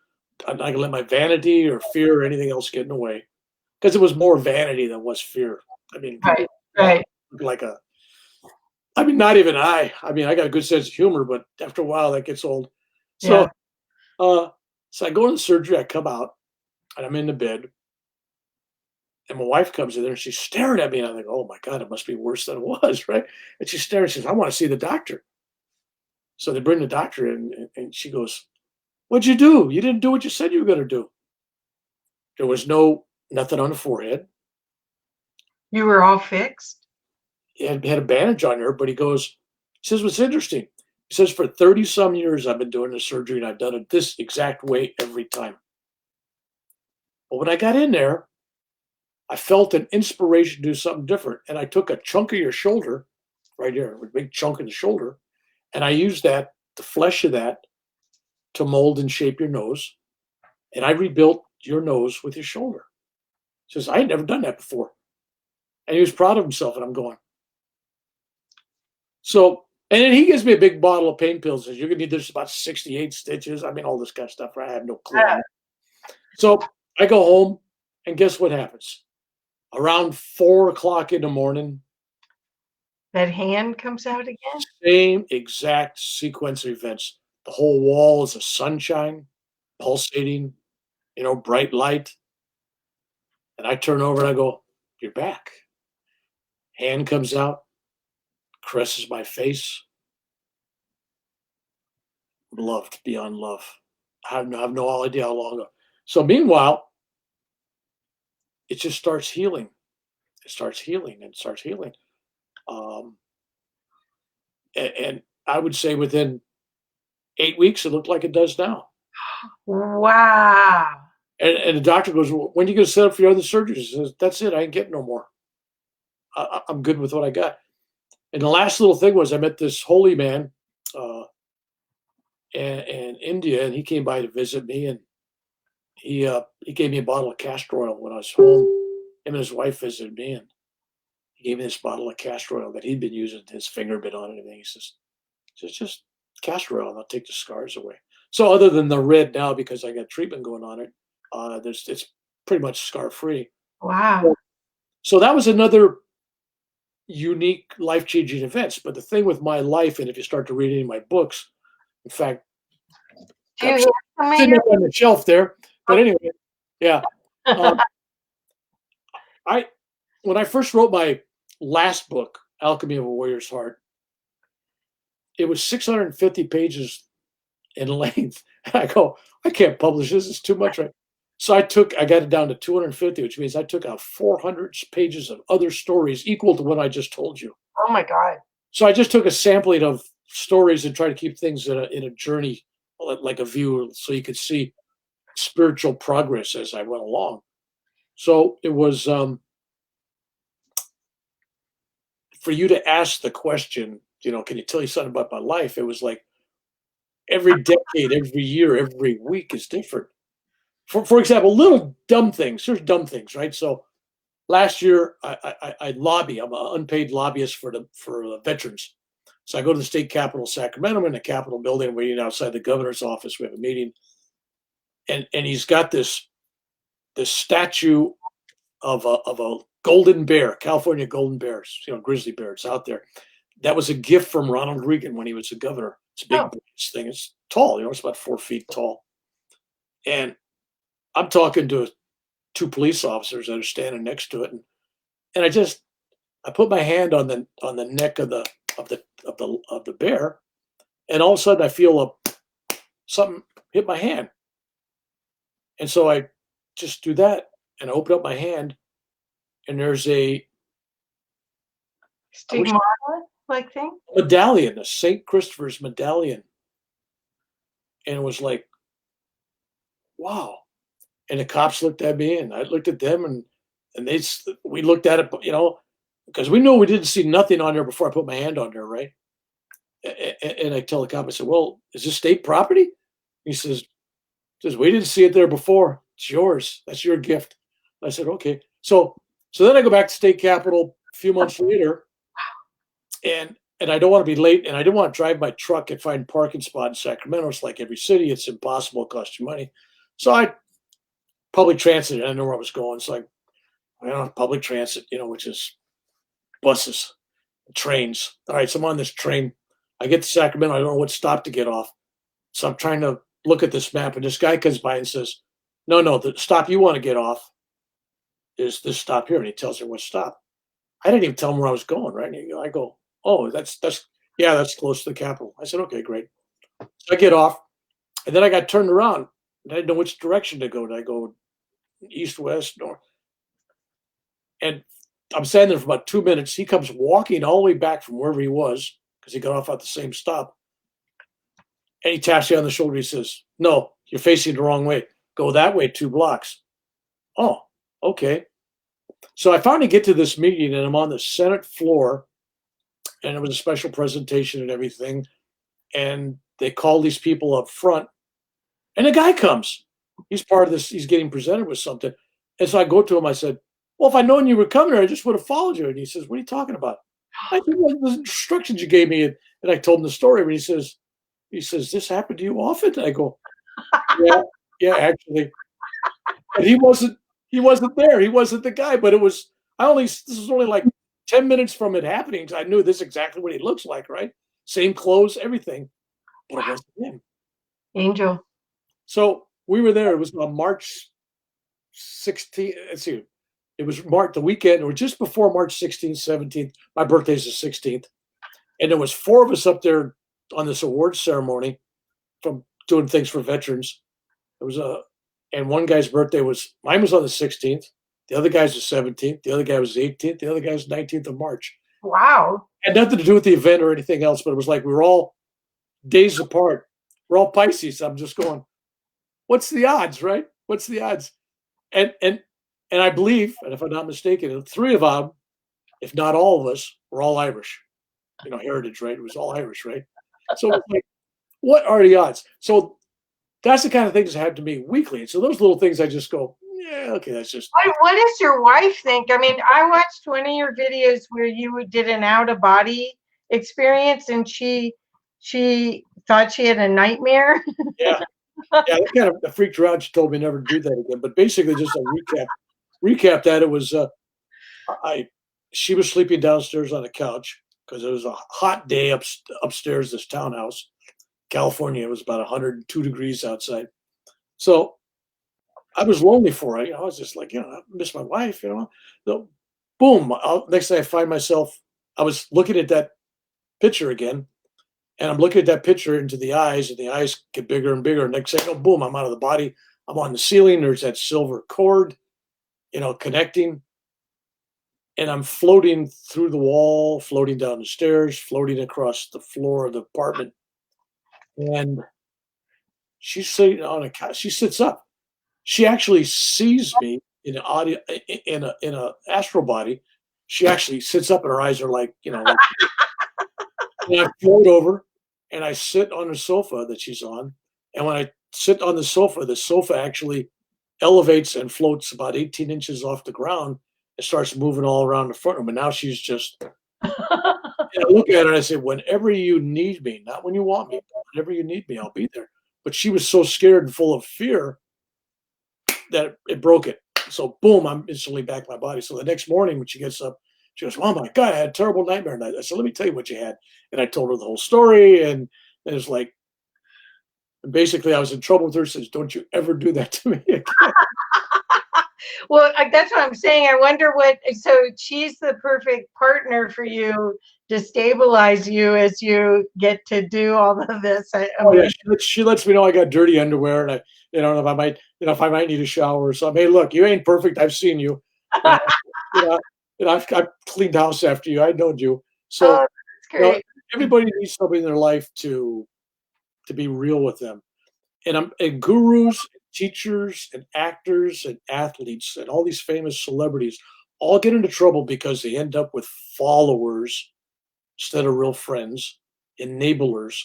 Speaker 2: I'm not going to let my vanity or fear or anything else get in the way, because it was more vanity than was fear. I mean,
Speaker 1: Right,
Speaker 2: well,
Speaker 1: right.
Speaker 2: like I mean, not even I mean, I got a good sense of humor, but after a while that gets old. So,
Speaker 1: Yeah.
Speaker 2: so I go to the surgery, I come out, and I'm in the bed, and my wife comes in there and she's staring at me, and I'm like, oh my God, it must be worse than it was, right? And she's staring, she says, I want to see the doctor. So they bring the doctor in, and she goes, what'd you do? You didn't do what you said you were going to do. There was nothing on the forehead.
Speaker 1: You were all fixed?
Speaker 2: He had a bandage on her, but he says, what's interesting? He says, for 30 some years, I've been doing the surgery and I've done it this exact way every time. But when I got in there, I felt an inspiration to do something different. And I took a chunk of your shoulder right here, a big chunk in the shoulder, and I used that, the flesh of that, to mold and shape your nose. And I rebuilt your nose with your shoulder. He says, I had never done that before. And he was proud of himself. And I'm going, so, and then he gives me a big bottle of pain pills. Says, you're going to need this about 68 stitches. I mean, all this kind of stuff. Right? I have no clue.
Speaker 1: Yeah.
Speaker 2: So I go home, and guess what happens? Around 4 o'clock in the morning,
Speaker 1: That hand comes out again?
Speaker 2: same exact sequence of events. The whole wall is a sunshine, pulsating, bright light. And I turn over and I go, you're back. Hand comes out, caresses my face. Loved beyond love. I have no idea how long ago. So meanwhile, it just starts healing. It starts healing and starts healing. Um, and I would say within 8 weeks, it looked like it does now.
Speaker 1: Wow.
Speaker 2: And the doctor goes, well, when are you going to set up for your other surgeries? He says, that's it. I ain't getting no more. I'm good with what I got. And the last little thing was I met this holy man in India, and he came by to visit me, and he gave me a bottle of castor oil when I was home. Him and his wife visited me, and he gave me this bottle of castor oil that he'd been using. His finger bit on it and everything. He says, just castor oil, and I'll take the scars away. So other than the red now, because I got treatment going on it, it's pretty much scar free.
Speaker 1: Wow.
Speaker 2: So that was another unique life-changing events. But the thing with my life, and if you start to read any of my books, in fact,
Speaker 1: Do you hear from me?
Speaker 2: sitting up on the shelf there. But anyway, Yeah. Um, I when I first wrote my last book, Alchemy of a Warrior's Heart, it was 650 pages in length. And I go, I can't publish this. It's too much. Right. So I got it down to 250, which means I took out 400 pages of other stories equal to what I just told you.
Speaker 1: Oh my God.
Speaker 2: So I just took a sampling of stories and tried to keep things in a journey, like a view, so you could see spiritual progress as I went along. So it was for you to ask the question, can you tell you something about my life? It was like every decade, every year, every week is different. For example, little dumb things. There's dumb things, right? So last year, I lobby. I'm an unpaid lobbyist for the veterans. So I go to the state capitol, Sacramento. I'm in the Capitol building, waiting outside the governor's office. We have a meeting, and he's got this statue of a golden bear, California golden bears, grizzly bear. It's out there. That was a gift from Ronald Reagan when he was a governor. It's a big
Speaker 1: Oh,
Speaker 2: thing. It's tall. It's about 4 feet tall. And I'm talking to two police officers that are standing next to it, and I put my hand on the neck of the bear, and all of a sudden I feel something hit my hand, and so I just do that, and I open up my hand, and there's I wish
Speaker 1: stigmata like thing.
Speaker 2: medallion, a Saint Christopher's medallion, and it was like, wow. And the cops looked at me, and I looked at them, and we looked at it, because we knew we didn't see nothing on there before I put my hand on there, right? And I tell the cop, I said, "Well, is this state property?" He says, "We didn't see it there before. It's yours. That's your gift." I said, "Okay." So then I go back to state capitol a few months later, and I don't want to be late, and I didn't want to drive my truck and find parking spot in Sacramento. It's like every city; it's impossible. It costs you money. So I public transit. I didn't know where I was going, so I on public transit, which is buses, trains. All right, so I'm on this train. I get to Sacramento. I don't know what stop to get off. So I'm trying to look at this map, and this guy comes by and says, "No, the stop you want to get off is this stop here." And he tells me what stop. I didn't even tell him where I was going, right? And I go, "Oh, yeah, that's close to the Capitol." I said, "Okay, great." So I get off, and then I got turned around, and I didn't know which direction to go. Did I go east, west, north? And I'm standing there for about 2 minutes. He comes walking all the way back from wherever he was because he got off at the same stop. And he taps you on the shoulder. He says, "No, you're facing the wrong way. Go that way 2 blocks." Oh, okay. So I finally get to this meeting, and I'm on the Senate floor, and it was a special presentation and everything. And they call these people up front, and a guy comes. He's part of this. He's getting presented with something. And so I go to him. I said, "Well, if I'd known you were coming here, I just would have followed you." And he says, "What are you talking about?" I said, "Well, the instructions you gave me." And I told him the story. And he says, "This happened to you often?" And I go, "Yeah, yeah, actually." But he wasn't there. He wasn't the guy. But this was only like 10 minutes from it happening. 'Cause I knew this is exactly what he looks like, right? Same clothes, everything. But it wasn't him.
Speaker 1: Angel.
Speaker 2: So we were there. It was on March 16th. Let's see. It was March, the weekend, or just before March 16th, 17th. My birthday's the 16th. And there was four of us up there on this awards ceremony from doing things for veterans. It was and one guy's birthday mine was on the 16th. The other guy's the 17th. The other guy was the 18th. The other guy was the 19th of March.
Speaker 1: Wow.
Speaker 2: Had nothing to do with the event or anything else, but it was like we were all days apart. We're all Pisces. I'm just going, what's the odds, right? What's the odds? And I believe, and if I'm not mistaken, three of them, if not all of us, were all Irish. Heritage, right? It was all Irish, right? So it's like, what are the odds? So that's the kind of things that happen to me weekly. And so those little things, I just go, yeah, okay, that's just.
Speaker 1: What does your wife think? I mean, I watched one of your videos where you did an out of body experience, and she thought she had a nightmare.
Speaker 2: Yeah, yeah, that kind of freaked her out. She told me never to do that again. But basically, just a recap that it was I she was sleeping downstairs on the couch because it was a hot day upstairs this townhouse. California, it was about 102 degrees outside. So I was lonely for it. I was just like, I miss my wife. The, boom. Next thing I find myself, I was looking at that picture again, and I'm looking at that picture into the eyes, and the eyes get bigger and bigger. Next thing, boom, I'm out of the body. I'm on the ceiling. There's that silver cord, connecting, and I'm floating through the wall, floating down the stairs, floating across the floor of the apartment. And she's sitting on a couch. She sits up. She actually sees me in an audio in a astral body. She actually sits up, and her eyes are like, like. And I float over, and I sit on the sofa that she's on. And when I sit on the sofa actually elevates and floats about 18 inches off the ground. It starts moving all around the front room. And now she's just. And I look at her and I say, "Whenever you need me, not when you want me, but whenever you need me, I'll be there." But she was so scared and full of fear that it broke it. So boom, I'm instantly back in my body. So the next morning when she gets up, she goes, "Oh my God, I had a terrible nightmare." And I said, "Let me tell you what you had." And I told her the whole story. And it's like, basically, I was in trouble with her. Says, "Don't you ever do that to me again."
Speaker 1: Well, that's what I'm saying. I wonder so she's the perfect partner for you to stabilize you as you get to do all of this. I
Speaker 2: Oh yeah,
Speaker 1: mean,
Speaker 2: she lets me know I got dirty underwear, and if I might need a shower or something. Hey, look, you ain't perfect. I've seen you. You know, you know, I've cleaned house after you. I know you. So,
Speaker 1: oh, that's
Speaker 2: you know,
Speaker 1: great.
Speaker 2: everybody needs somebody in their life to be real with them. And gurus, teachers, and actors, and athletes, and all these famous celebrities all get into trouble because they end up with followers instead of real friends, enablers,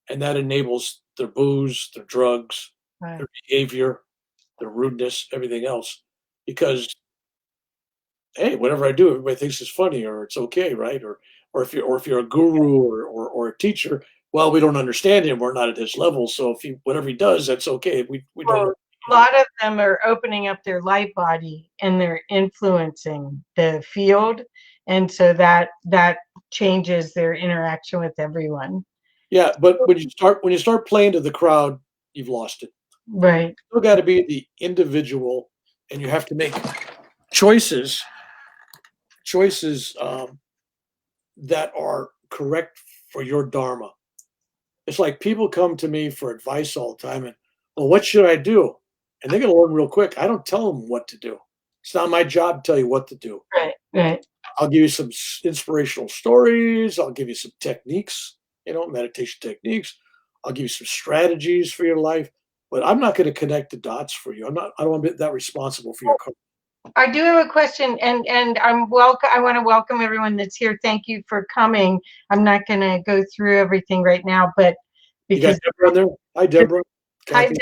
Speaker 2: and that enables their booze, their drugs,
Speaker 1: Right.
Speaker 2: their behavior, their rudeness, everything else. Because hey, whatever I do, everybody thinks it's funny or it's okay, right? Or if you're a guru or a teacher, well, we don't understand him. We're not at his level. So if he whatever he does, that's okay. We don't know.
Speaker 1: Well, a lot of them are opening up their light body and they're influencing the field, and so that changes their interaction with everyone.
Speaker 2: Yeah, but when you start playing to the crowd, you've lost it.
Speaker 1: Right.
Speaker 2: You still got to be the individual, and you have to make choices choices that are correct for your dharma. It's like people come to me for advice all the time, and well, what should I do? And they're going to learn real quick. I don't tell them what to do. It's not my job to tell you what to do.
Speaker 1: Right. Right.
Speaker 2: I'll give you some inspirational stories. I'll give you some techniques, meditation techniques. I'll give you some strategies for your life. But I'm not going to connect the dots for you. I don't want to be that responsible for your career.
Speaker 1: I do have a question, and I want to welcome everyone that's here. Thank you for coming. I'm not going to go through everything right now, but
Speaker 2: You got
Speaker 1: because
Speaker 2: Deborah in there? Hi, Deborah.
Speaker 1: hi,
Speaker 2: Kathy.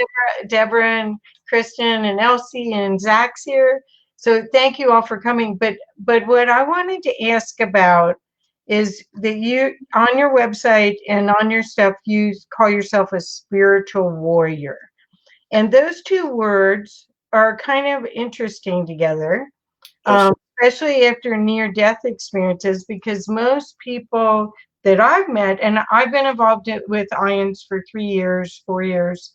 Speaker 1: Deborah, and Kristen, and Elsie, and Zach's here. So thank you all for coming. But what I wanted to ask about is that you on your website and on your stuff you call yourself a spiritual warrior, and those two words are kind of interesting together,
Speaker 2: Yes.
Speaker 1: especially after near-death experiences, because most people that I've met, and I've been involved with IONS for 3 years, 4 years,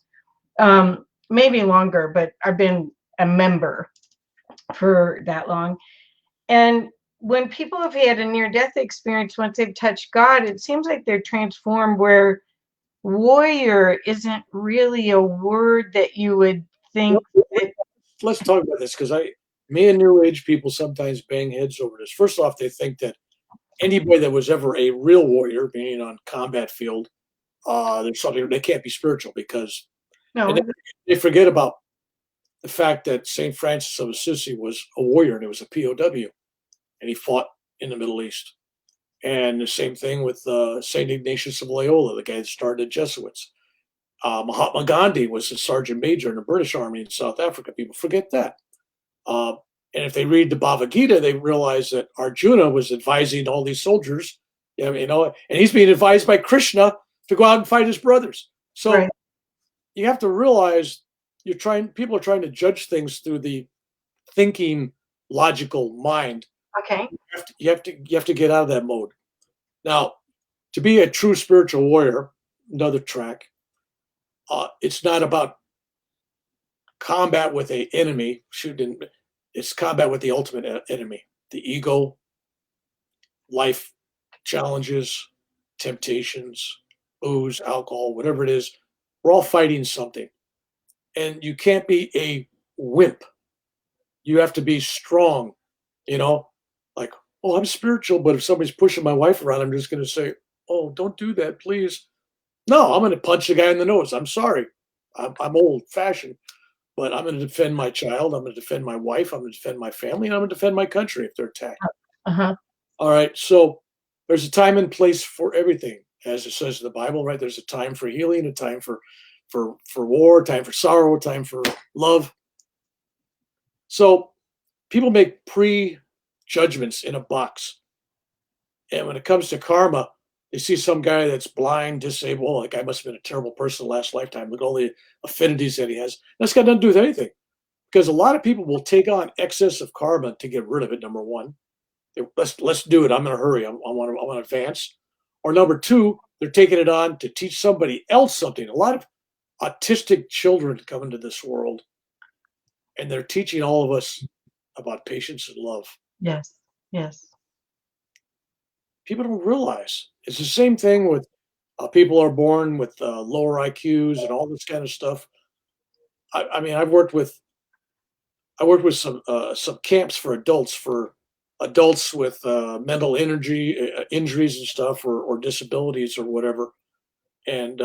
Speaker 1: maybe longer, but I've been a member for that long. And when people have had a near-death experience, once they've touched God, it seems like they're transformed, where warrior isn't really a word that you would think that.
Speaker 2: Let's talk about this because me and New Age people sometimes bang heads over this. First off, they think that anybody that was ever a real warrior, meaning on combat field, there's something they can't be spiritual because, and
Speaker 1: No.
Speaker 2: they forget about the fact that Saint Francis of Assisi was a warrior and he was a POW and he fought in the Middle East. And the same thing with Saint Ignatius of Loyola, the guy that started the Jesuits. Mahatma Gandhi was a sergeant major in the British Army in South Africa. People forget that. Uh, and if they read the Bhagavad Gita, they realize that Arjuna was advising all these soldiers, and he's being advised by Krishna to go out and fight his brothers. So
Speaker 1: Right.
Speaker 2: you have to realize people are trying to judge things through the thinking, logical mind.
Speaker 1: Okay.
Speaker 2: You have to get out of that mode. Now, to be a true spiritual warrior, another track, it's not about combat with a enemy. It's combat with the ultimate enemy, the ego, life challenges, temptations, booze, alcohol, whatever it is. We're all fighting something. And you can't be a wimp. You have to be strong, you know, like, oh, I'm spiritual, but if somebody's pushing my wife around, I'm just going to say, oh, don't do that, please. No, I'm going to punch the guy in the nose. I'm sorry. I'm old fashioned, but I'm going to defend my child. I'm going to defend my wife. I'm going to defend my family, and I'm going to defend my country if they're attacked.
Speaker 1: Uh-huh.
Speaker 2: All right. So there's a time and place for everything, as it says in the Bible, right? There's a time for healing, a time for war, a time for sorrow, a time for love. So people make prejudgments in a box. And when it comes to karma, they see some guy that's blind, disabled. Like, I must have been a terrible person last lifetime. Look at all the affinities that he has. That's got nothing to do with anything. Because a lot of people will take on excess of karma to get rid of it. Number one, let's do it. I'm in a hurry. I want to advance. Or number two, they're taking it on to teach somebody else something. A lot of autistic children come into this world, and they're teaching all of us about patience and love.
Speaker 1: Yes. Yes.
Speaker 2: People don't realize it's the same thing with people are born with lower IQs and all this kind of stuff. I mean, I worked with some camps for adults with mental energy injuries and stuff, or disabilities or whatever. And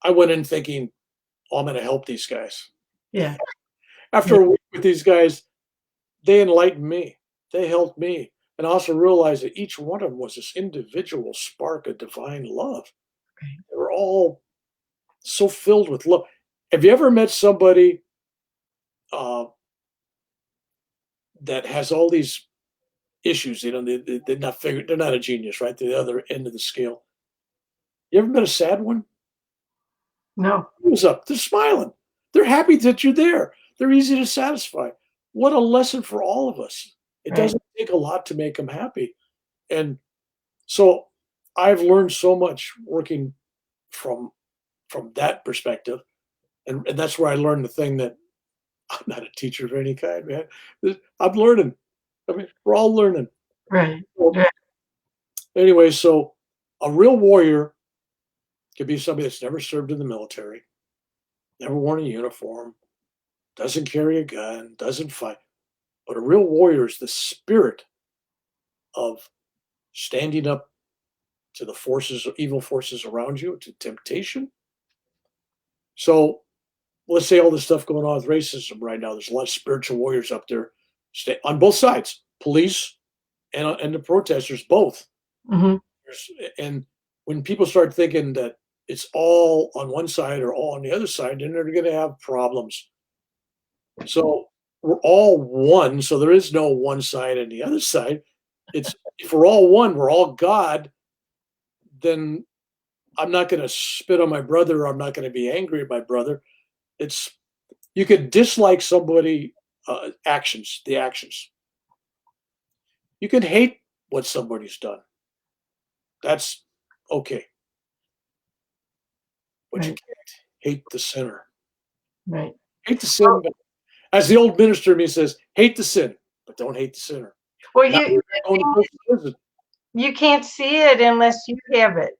Speaker 2: I went in thinking, oh, I'm going to help these guys.
Speaker 1: Yeah.
Speaker 2: After a week with these guys, they enlightened me. They helped me. And I also realized that each one of them was this individual spark of divine love.
Speaker 1: Right.
Speaker 2: They were all so filled with love. Have you ever met somebody uh, that has all these issues? You know, they're not figured. They're not a genius, right? They're the other end of the scale. You ever met a sad one?
Speaker 1: No.
Speaker 2: Who's up? They're smiling. They're happy that you're there. They're easy to satisfy. What a lesson for all of us. It
Speaker 1: Right.
Speaker 2: doesn't take a lot to make them happy. And so I've learned so much working from that perspective. And that's where I learned the thing that I'm not a teacher of any kind, man. I'm learning. I mean, we're all learning.
Speaker 1: Right.
Speaker 2: So,
Speaker 1: Right.
Speaker 2: anyway, so a real warrior could be somebody that's never served in the military, never worn a uniform, doesn't carry a gun, doesn't fight. But a real warrior is the spirit of standing up to the forces, evil forces around you, to temptation. So let's say all this stuff going on with racism right now. There's a lot of spiritual warriors up there on both sides, police and the protesters, both.
Speaker 1: Mm-hmm.
Speaker 2: And when people start thinking that it's all on one side or all on the other side, then they're going to have problems. So we're all one. So there is no one side and the other side. It's if we're all one, we're all God. Then I'm not going to spit on my brother. Or I'm not going to be angry at my brother. It's you could dislike somebody the actions. You can hate what somebody's done. That's okay, but you
Speaker 1: Right.
Speaker 2: can't hate the sinner.
Speaker 1: Right.
Speaker 2: Hate the sin, but as the old minister to me says, hate the sin, but don't hate the sinner.
Speaker 1: Well,
Speaker 2: Now you're going to go to prison.
Speaker 1: you can't see it unless you have it.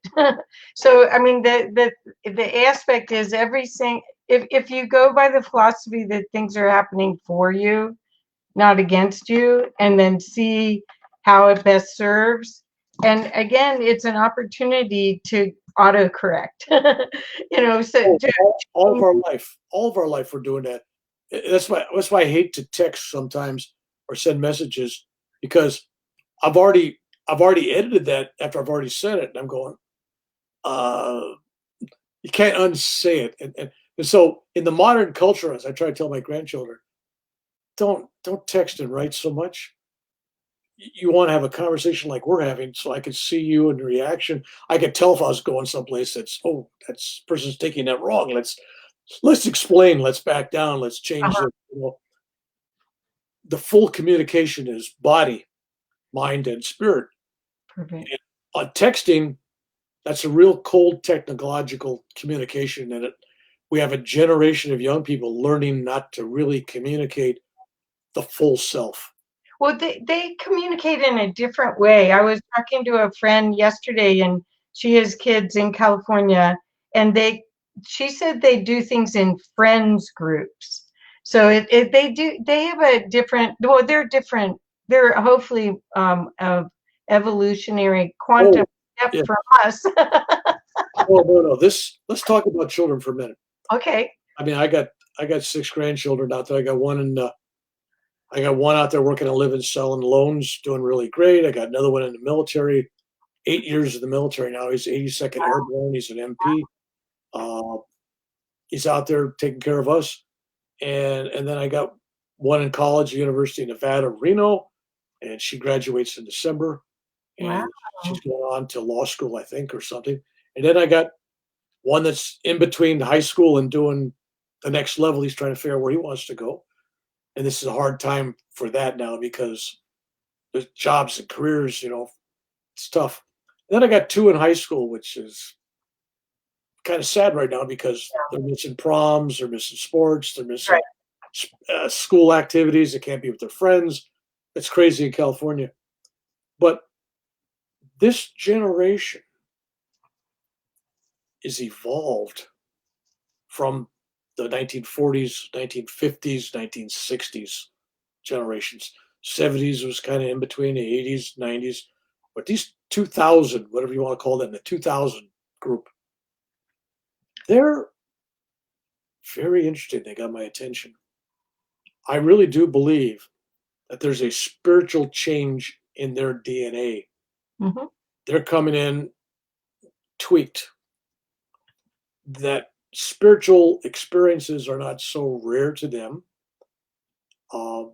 Speaker 1: So, I mean, the aspect is everything. If you go by the philosophy that things are happening for you, not against you, and then see how it best serves. And again, it's an opportunity to autocorrect. So
Speaker 2: All of our life, we're doing that. That's why I hate to text sometimes or send messages because I've already edited that after I've already said it, and I'm going, uh, you can't unsay it. And so in the modern culture, as I try to tell my grandchildren, don't text and write so much. You want to have a conversation like we're having, so I could see you and the reaction. I could tell if I was going someplace that person's taking that wrong. Let's explain. Let's back down. Let's change
Speaker 1: uh-huh,
Speaker 2: the full communication is body, mind, and spirit.
Speaker 1: perfect.
Speaker 2: And on texting, that's a real cold technological communication, and we have a generation of young people learning not to really communicate the full self.
Speaker 1: Well, they communicate in a different way. I was talking to a friend yesterday, and she has kids in California, and she said they do things in friends groups. So they have a different, well, they're different. They're hopefully of evolutionary quantum
Speaker 2: Oh,
Speaker 1: step
Speaker 2: yeah.
Speaker 1: from us.
Speaker 2: Oh, no, no. Let's talk about children for a minute.
Speaker 1: Okay.
Speaker 2: I mean, I got 6 grandchildren out there. I got one out there working a living selling loans, doing really great. I got another one in the military, 8 years in the military now. He's 82nd Airborne. He's an MP. Uh, he's out there taking care of us. And then I got one in college, University of Nevada, Reno, and she graduates in December,
Speaker 1: Wow.
Speaker 2: and she's going on to law school, I think, or something. And then I got one that's in between high school and doing the next level. He's trying to figure out where he wants to go. And this is a hard time for that now because the jobs and careers, it's tough. And then I got 2 in high school, which is kind of sad right now because they're missing proms, they're missing sports, they're missing
Speaker 1: Right.
Speaker 2: school activities. They can't be with their friends. It's crazy in California. But this generation is evolved from the 1940s, 1950s, 1960s generations. 70s was kind of in between, the 80s, 90s. But these 2000, whatever you want to call them, the 2000 group, they're very interesting. They got my attention. I really do believe that there's a spiritual change in their DNA.
Speaker 1: Hmm.
Speaker 2: They're coming in tweaked, that spiritual experiences are not so rare to them. Uh,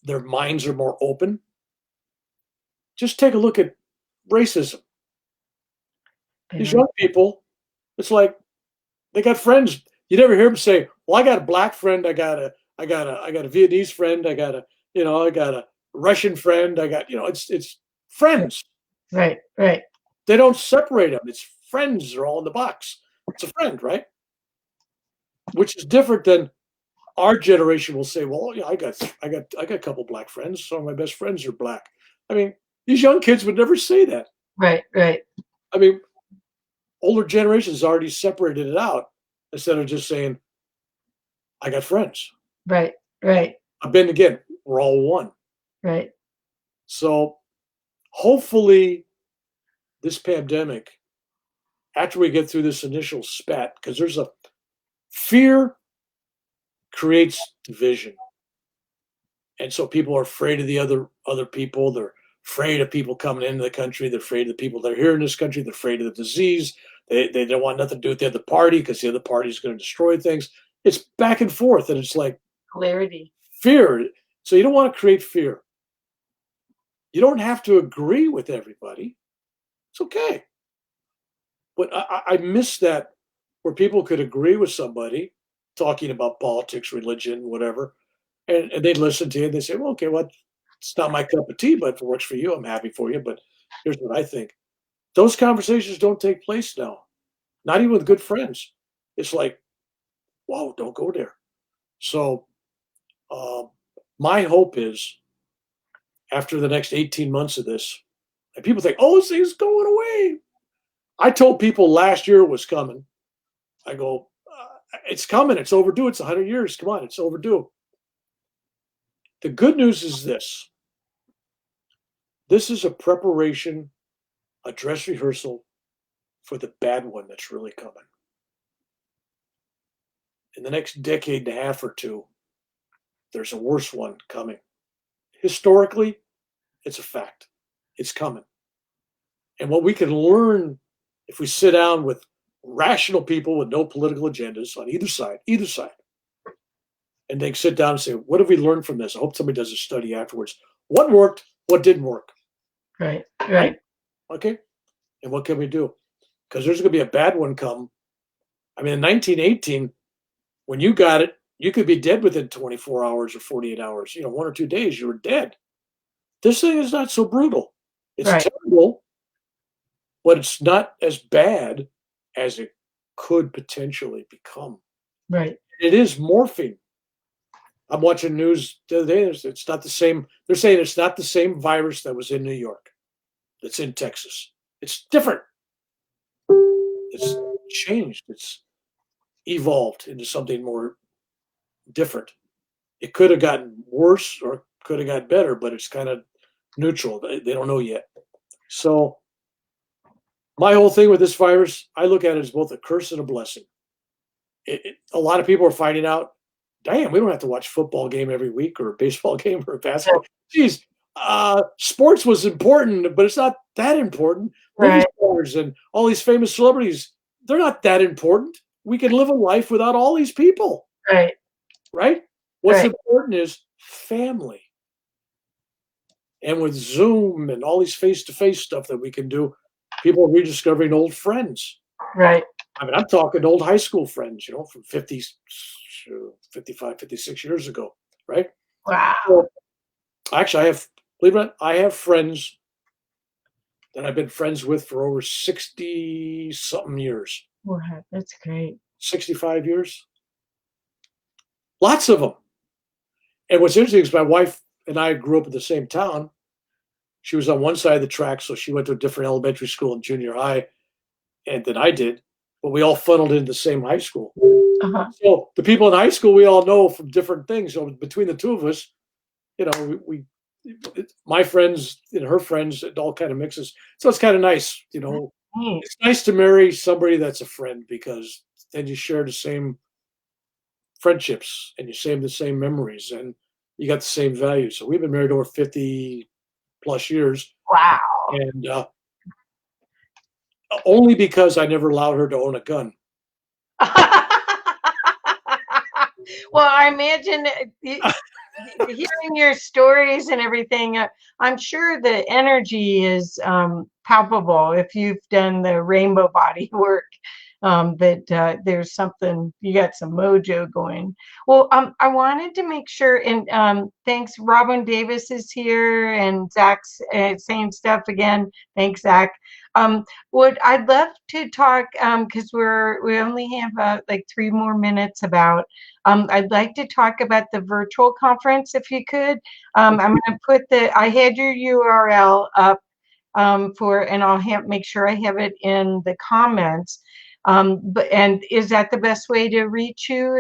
Speaker 2: their minds are more open. Just take a look at racism. These
Speaker 1: Very.
Speaker 2: young people, it's like they got friends. You never hear them say, "Well, I got a black friend. I got a Vietnamese friend. I got a Russian friend. It's friends.
Speaker 1: Right. Right.
Speaker 2: They don't separate them. It's friends. They're all in the box. It's a friend, right? Which is different than our generation will say, "Well, yeah, I got a couple black friends. Some of my best friends are black." I mean, these young kids would never say that.
Speaker 1: Right. Right.
Speaker 2: I mean, older generations already separated it out instead of just saying, "I got friends."
Speaker 1: Right. Right.
Speaker 2: I've been again. We're all one.
Speaker 1: Right.
Speaker 2: So hopefully, this pandemic, after we get through this initial spat, because there's a fear creates division, and so people are afraid of the other people. They're afraid of people coming into the country. They're afraid of the people that are here in this country. They're afraid of the disease. They don't want nothing to do with the other party because the other party is going to destroy things. It's back and forth, and it's like
Speaker 1: Clarity.
Speaker 2: fear. So you don't want to create fear. You don't have to agree with everybody. It's okay. But I miss that where people could agree with somebody talking about politics, religion, whatever, and they'd listen to you and they say, well, okay, well, it's not my cup of tea, but if it works for you, I'm happy for you. But here's what I think. Those conversations don't take place now, not even with good friends. It's like, whoa, don't go there. So um, my hope is after the next 18 months of this, and people think, oh, this thing's going away. I told people last year it was coming. I go, it's coming. It's overdue. It's 100 years. Come on, it's overdue. The good news is this: this is a preparation, a dress rehearsal for the bad one that's really coming. In the next decade and a half or two, there's a worse one coming. Historically, it's a fact. It's coming. And what we can learn if we sit down with rational people with no political agendas on either side, and they sit down and say, what have we learned from this? I hope somebody does a study afterwards. What worked? What didn't work?
Speaker 1: Right.
Speaker 2: Right?
Speaker 1: Right.
Speaker 2: Okay. And what can we do? Because there's going to be a bad one come. I mean, in 1918, when you got it, you could be dead within 24 hours or 48 hours. 1 or 2 days, you were dead. This thing is not so brutal. It's
Speaker 1: Right.
Speaker 2: terrible, but it's not as bad as it could potentially become.
Speaker 1: Right.
Speaker 2: It is morphing. I'm watching news the other day. It's not the same. They're saying it's not the same virus that was in New York. That's in Texas. It's different. It's changed. It's evolved into something more different. It could have gotten worse or could have got better, but it's kind of neutral. They don't know yet. So my whole thing with this virus, I look at it as both a curse and a blessing. A lot of people are finding out, damn, we don't have to watch football game every week or a baseball game or a basketball. Geez, sports was important, but it's not that important. Movie
Speaker 1: Right.
Speaker 2: stars and all these famous celebrities, they're not that important. We can live a life without all these people,
Speaker 1: Right.
Speaker 2: right? What's
Speaker 1: Right.
Speaker 2: important is family. And with Zoom and all these face-to-face stuff that we can do, people are rediscovering old friends.
Speaker 1: Right.
Speaker 2: I mean, I'm talking old high school friends, from 50, 55, 56 years ago, right?
Speaker 1: Wow.
Speaker 2: So actually, believe it or not, I have friends that I've been friends with for over 60 something years,
Speaker 1: Wow. That's great.
Speaker 2: 65 years. Lots of them. And what's interesting is my wife and I grew up in the same town. She was on one side of the track, so she went to a different elementary school and junior high and than I did, but we all funneled into the same high school.
Speaker 1: Uh-huh.
Speaker 2: So the people in high school we all know from different things. So between the two of us, we my friends and her friends, it all kind of mixes. So it's kind of nice,
Speaker 1: Neat.
Speaker 2: It's nice to marry somebody that's a friend because then you share the same friendships and you share the same memories and you got the same values. So we've been married over 50 plus years,
Speaker 1: Wow.
Speaker 2: and only because I never allowed her to own a gun.
Speaker 1: Well, I imagine hearing your stories and everything, I'm sure the energy is palpable if you've done the rainbow body work. That there's something, you got some mojo going. Well, I wanted to make sure, and thanks, Robin Davis is here, and Zach's saying stuff again. Thanks, Zach. I'd love to talk because we only have like 3 more minutes about. I'd like to talk about the virtual conference if you could. I'm going to I had your URL up and I'll make sure I have it in the comments. And is that the best way to reach you?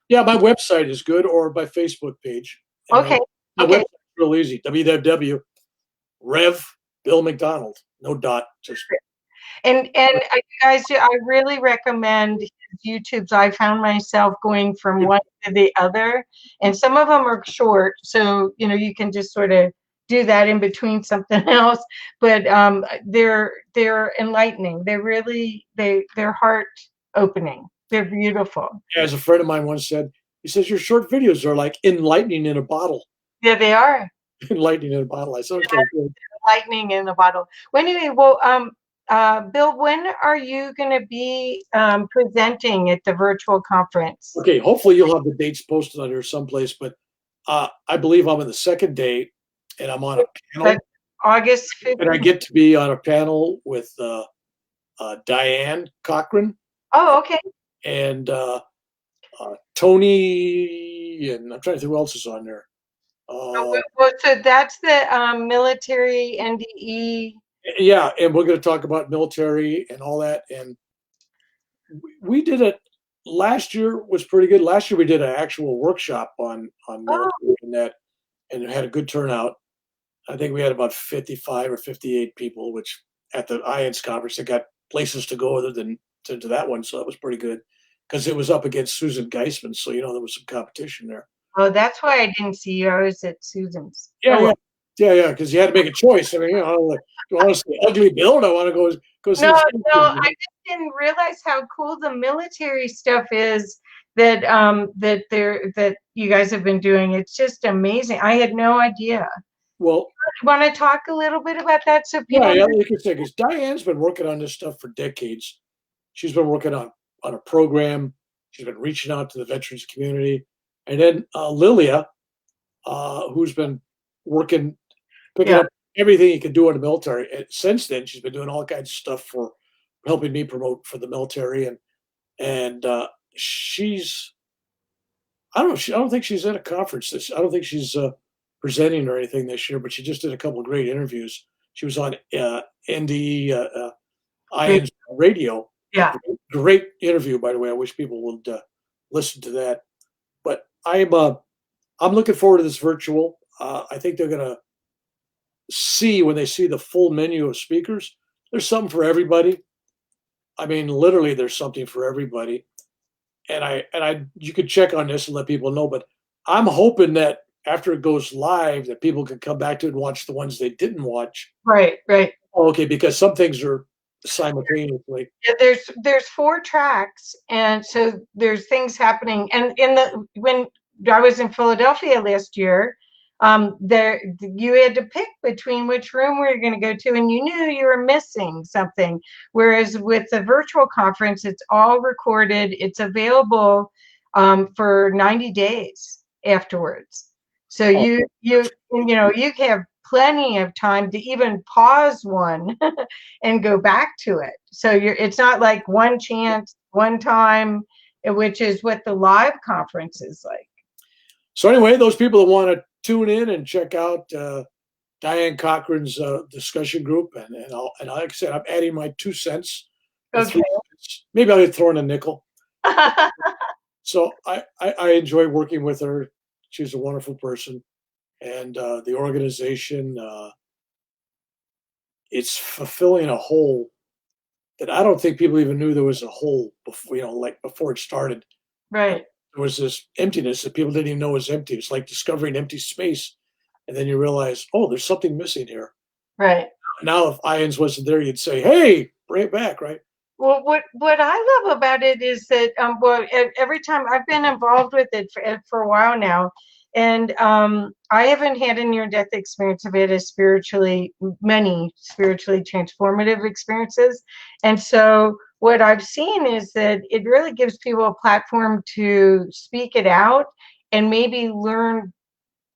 Speaker 2: Yeah, my website is good, or my Facebook page. And my
Speaker 1: Okay,
Speaker 2: my
Speaker 1: okay.
Speaker 2: website's real easy. www. Rev Bill McDonald. No dot. Just
Speaker 1: And you guys, I really recommend his YouTubes. I found myself going from one to the other, and some of them are short, so you can just sort of do that in between something else. But they're enlightening. They're heart opening. They're beautiful.
Speaker 2: as a friend of mine once said, he says your short videos are like enlightening in a bottle.
Speaker 1: Yeah, they are
Speaker 2: Enlightening in a bottle. I thought it was kind of good.
Speaker 1: lightning in the bottle. Well, anyway, Bill, when are you going to be presenting at the virtual conference?
Speaker 2: Okay, hopefully you'll have the dates posted on here someplace, but I believe I'm in the second day and I'm on a
Speaker 1: But
Speaker 2: panel.
Speaker 1: August
Speaker 2: And I
Speaker 1: 15th.
Speaker 2: get to be on a panel with Diane Cochran
Speaker 1: Oh, okay.
Speaker 2: and Tony, and I'm trying to think who else is on there.
Speaker 1: So that's the military NDE.
Speaker 2: Yeah, and we're going to talk about military and all that. And we did it last year. Was pretty good. Last year we did an actual workshop on
Speaker 1: Oh,
Speaker 2: military and that, and it had a good turnout. I think we had about 55 or 58 people, which at the IANS conference, they got places to go other than to that one, so that was pretty good because it was up against Susan Geisman, so there was some competition there.
Speaker 1: oh, that's why I didn't see you. I was at Susan's.
Speaker 2: Yeah,
Speaker 1: Oh,
Speaker 2: yeah,
Speaker 1: well.
Speaker 2: yeah. Because you had to make a choice. I mean, like, do I want to see Ugly Bill? Or do I want to go see
Speaker 1: No,
Speaker 2: this?
Speaker 1: no, I just didn't realize how cool the military stuff is that you guys have been doing. It's just amazing. I had no idea.
Speaker 2: Well,
Speaker 1: Want to talk a little bit about that so
Speaker 2: yeah,
Speaker 1: people
Speaker 2: yeah.
Speaker 1: know?
Speaker 2: You can say because Diane's been working on this stuff for decades. She's been working on a program. She's been reaching out to the veterans community, and then Lilia, who's been working, picking
Speaker 1: Yeah.
Speaker 2: up everything you can do in the military. And since then, she's been doing all kinds of stuff for helping me promote for the military, and she's I don't know. I don't think she's at a conference. I don't think she's presenting or anything this year. But she just did a couple of great interviews. She was on NDE Ions Radio.
Speaker 1: Yeah.
Speaker 2: Great interview, by the way. I wish people would listen to that. But I'm looking forward to this virtual. I think they're going to see when they see the full menu of speakers. There's something for everybody. I mean, literally, there's something for everybody. You could check on this and let people know. But I'm hoping that after it goes live, that people can come back to it and watch the ones they didn't watch.
Speaker 1: Right, right.
Speaker 2: Okay, because some things are simultaneously.
Speaker 1: Yeah, there's 4 tracks, and so there's things happening. And when I was in Philadelphia last year, there you had to pick between which room we were going to go to, and you knew you were missing something. Whereas with the virtual conference, it's all recorded. It's available for 90 days afterwards. So
Speaker 2: Oh,
Speaker 1: you have plenty of time to even pause one and go back to it. So it's not like one chance, one time, which is what the live conference is like.
Speaker 2: so anyway, those people that want to tune in and check out Diane Cochran's discussion group, and like I said, I'm adding my 2 cents.
Speaker 1: Okay.
Speaker 2: Maybe I'll throw in a nickel. So I enjoy working with her. She's a wonderful person, and the organization it's fulfilling a hole that I don't think people even knew there was a hole before, like before it started.
Speaker 1: Right.
Speaker 2: There was this emptiness that people didn't even know was empty. It's like discovering empty space, and then you realize, oh, there's something missing here.
Speaker 1: Right.
Speaker 2: Now, if Ions wasn't there, you'd say, hey, bring it back, right?
Speaker 1: Well, what I love about it is that every time I've been involved with it for a while now, and I haven't had a near-death experience. I've had many spiritually transformative experiences, and so what I've seen is that it really gives people a platform to speak it out and maybe learn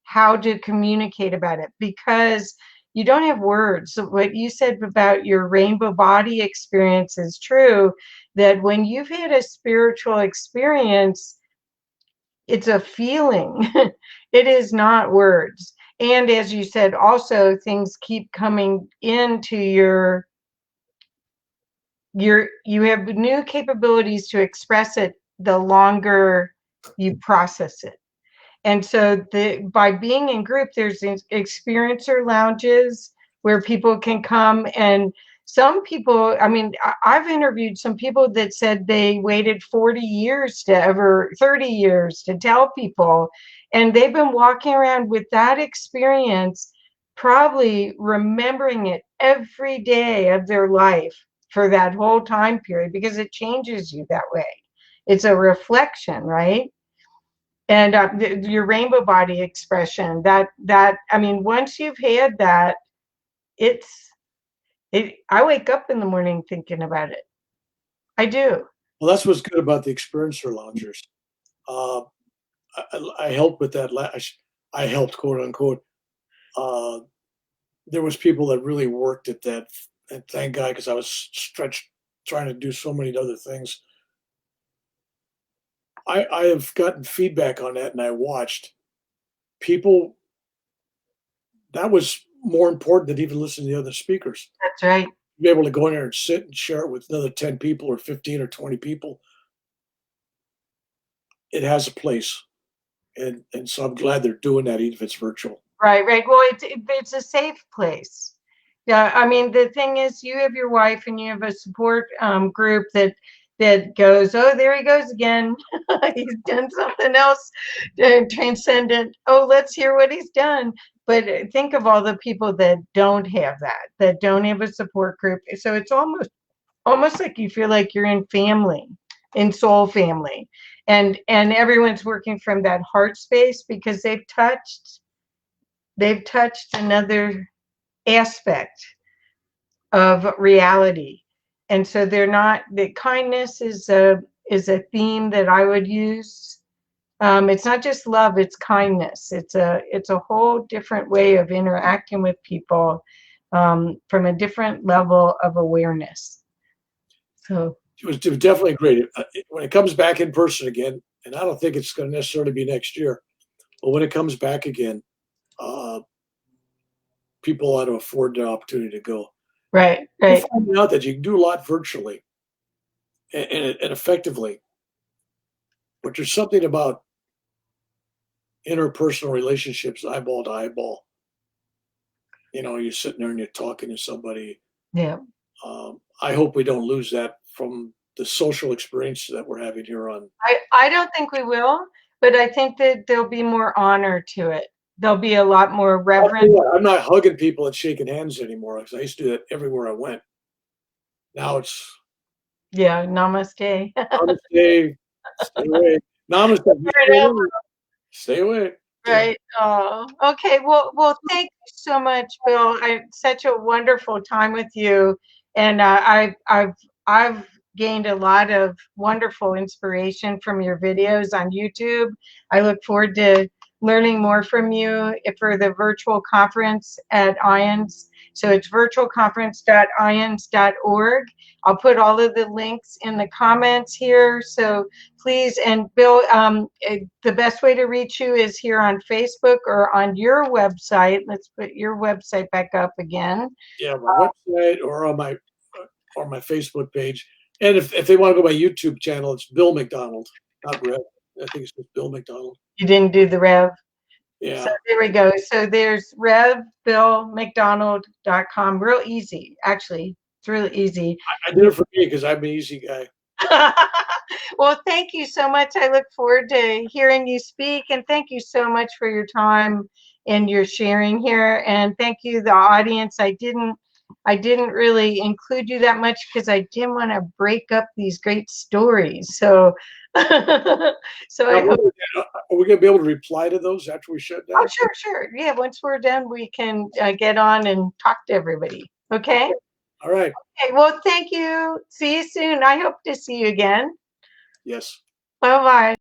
Speaker 1: how to communicate about it, because you don't have words. So what you said about your rainbow body experience is true, that when you've had a spiritual experience, it's a feeling. It is not words. And as you said, also things keep coming into you have new capabilities to express it the longer you process it. And so by being in group, there's experiencer lounges where people can come, and some people, I mean, I've interviewed some people that said they waited 30 years to tell people, and they've been walking around with that experience, probably remembering it every day of their life for that whole time period, because it changes you that way. It's a reflection, right? And your rainbow body expression, that I mean, once you've had that, I wake up in the morning thinking about it. I do.
Speaker 2: Well, that's what's good about the experiencer loungers. Uh, I helped with that. I helped, quote unquote. Uh, there was people that really worked at that, and thank God, because I was stretched trying to do so many other things. I have gotten feedback on that, and I watched people. That was more important than even listening to the other speakers.
Speaker 1: That's right.
Speaker 2: Be able to go in there and sit and share it with another 10 people or 15 or 20 people. It has a place, and so I'm glad they're doing that, even if it's virtual.
Speaker 1: Right, right. Well, it's a safe place. Yeah, I mean, the thing is, you have your wife and you have a support group that goes, oh, there he goes again. He's done something else transcendent. Oh, let's hear what he's done. But think of all the people that don't have that don't have a support group. So it's almost like you feel like you're in soul family, and everyone's working from that heart space, because they've touched another aspect of reality. And so they're not, the kindness is a theme that I would use. It's not just love, it's kindness. It's a whole different way of interacting with people, from a different level of awareness. So
Speaker 2: it was definitely great. When it comes back in person again, and I don't think it's going to necessarily be next year, but when it comes back again, uh, people ought to afford the opportunity to go.
Speaker 1: Right,
Speaker 2: You're
Speaker 1: right.
Speaker 2: finding out that you can do a lot virtually and effectively, but there's something about interpersonal relationships, eyeball to eyeball. You're sitting there and you're talking to somebody.
Speaker 1: Yeah.
Speaker 2: I hope we don't lose that from the social experience that we're having here on.
Speaker 1: I don't think we will, but I think that there'll be more honor to it. There'll be a lot more
Speaker 2: I'll tell you
Speaker 1: reverence.
Speaker 2: what, I'm not hugging people and shaking hands anymore because I used to do that everywhere I went. Now it's
Speaker 1: Yeah, namaste.
Speaker 2: namaste, stay away. Namaste, stay away. Stay away. Yeah.
Speaker 1: Right. Oh, okay. Well, thank you so much, Bill. I such a wonderful time with you, and I've gained a lot of wonderful inspiration from your videos on YouTube. I look forward to learning more from you for the virtual conference at IONS. So it's virtualconference.ions.org. I'll put all of the links in the comments here. So please, and Bill, the best way to reach you is here on Facebook or on your website. Let's put your website back up again.
Speaker 2: Yeah, my website or my Facebook page. And if they want to go my YouTube channel, it's Bill McDonald, not Red. I think it's just Bill McDonald.
Speaker 1: You didn't do the Rev. So
Speaker 2: Yeah.
Speaker 1: there we go. So there's RevBillMcDonald.com. Real easy, actually. It's really easy.
Speaker 2: I did it for me because I'm an easy guy.
Speaker 1: Well, thank you so much. I look forward to hearing you speak, and thank you so much for your time and your sharing here. And thank you, the audience. I didn't really include you that much because I didn't want to break up these great stories. So, so
Speaker 2: Now,
Speaker 1: I hope.
Speaker 2: are we going to be able to reply to those after we shut
Speaker 1: Oh,
Speaker 2: down?
Speaker 1: sure, sure. Yeah, once we're done, we can get on and talk to everybody. Okay.
Speaker 2: All right.
Speaker 1: Okay. Well, thank you. See you soon. I hope to see you again.
Speaker 2: Yes.
Speaker 1: Bye bye.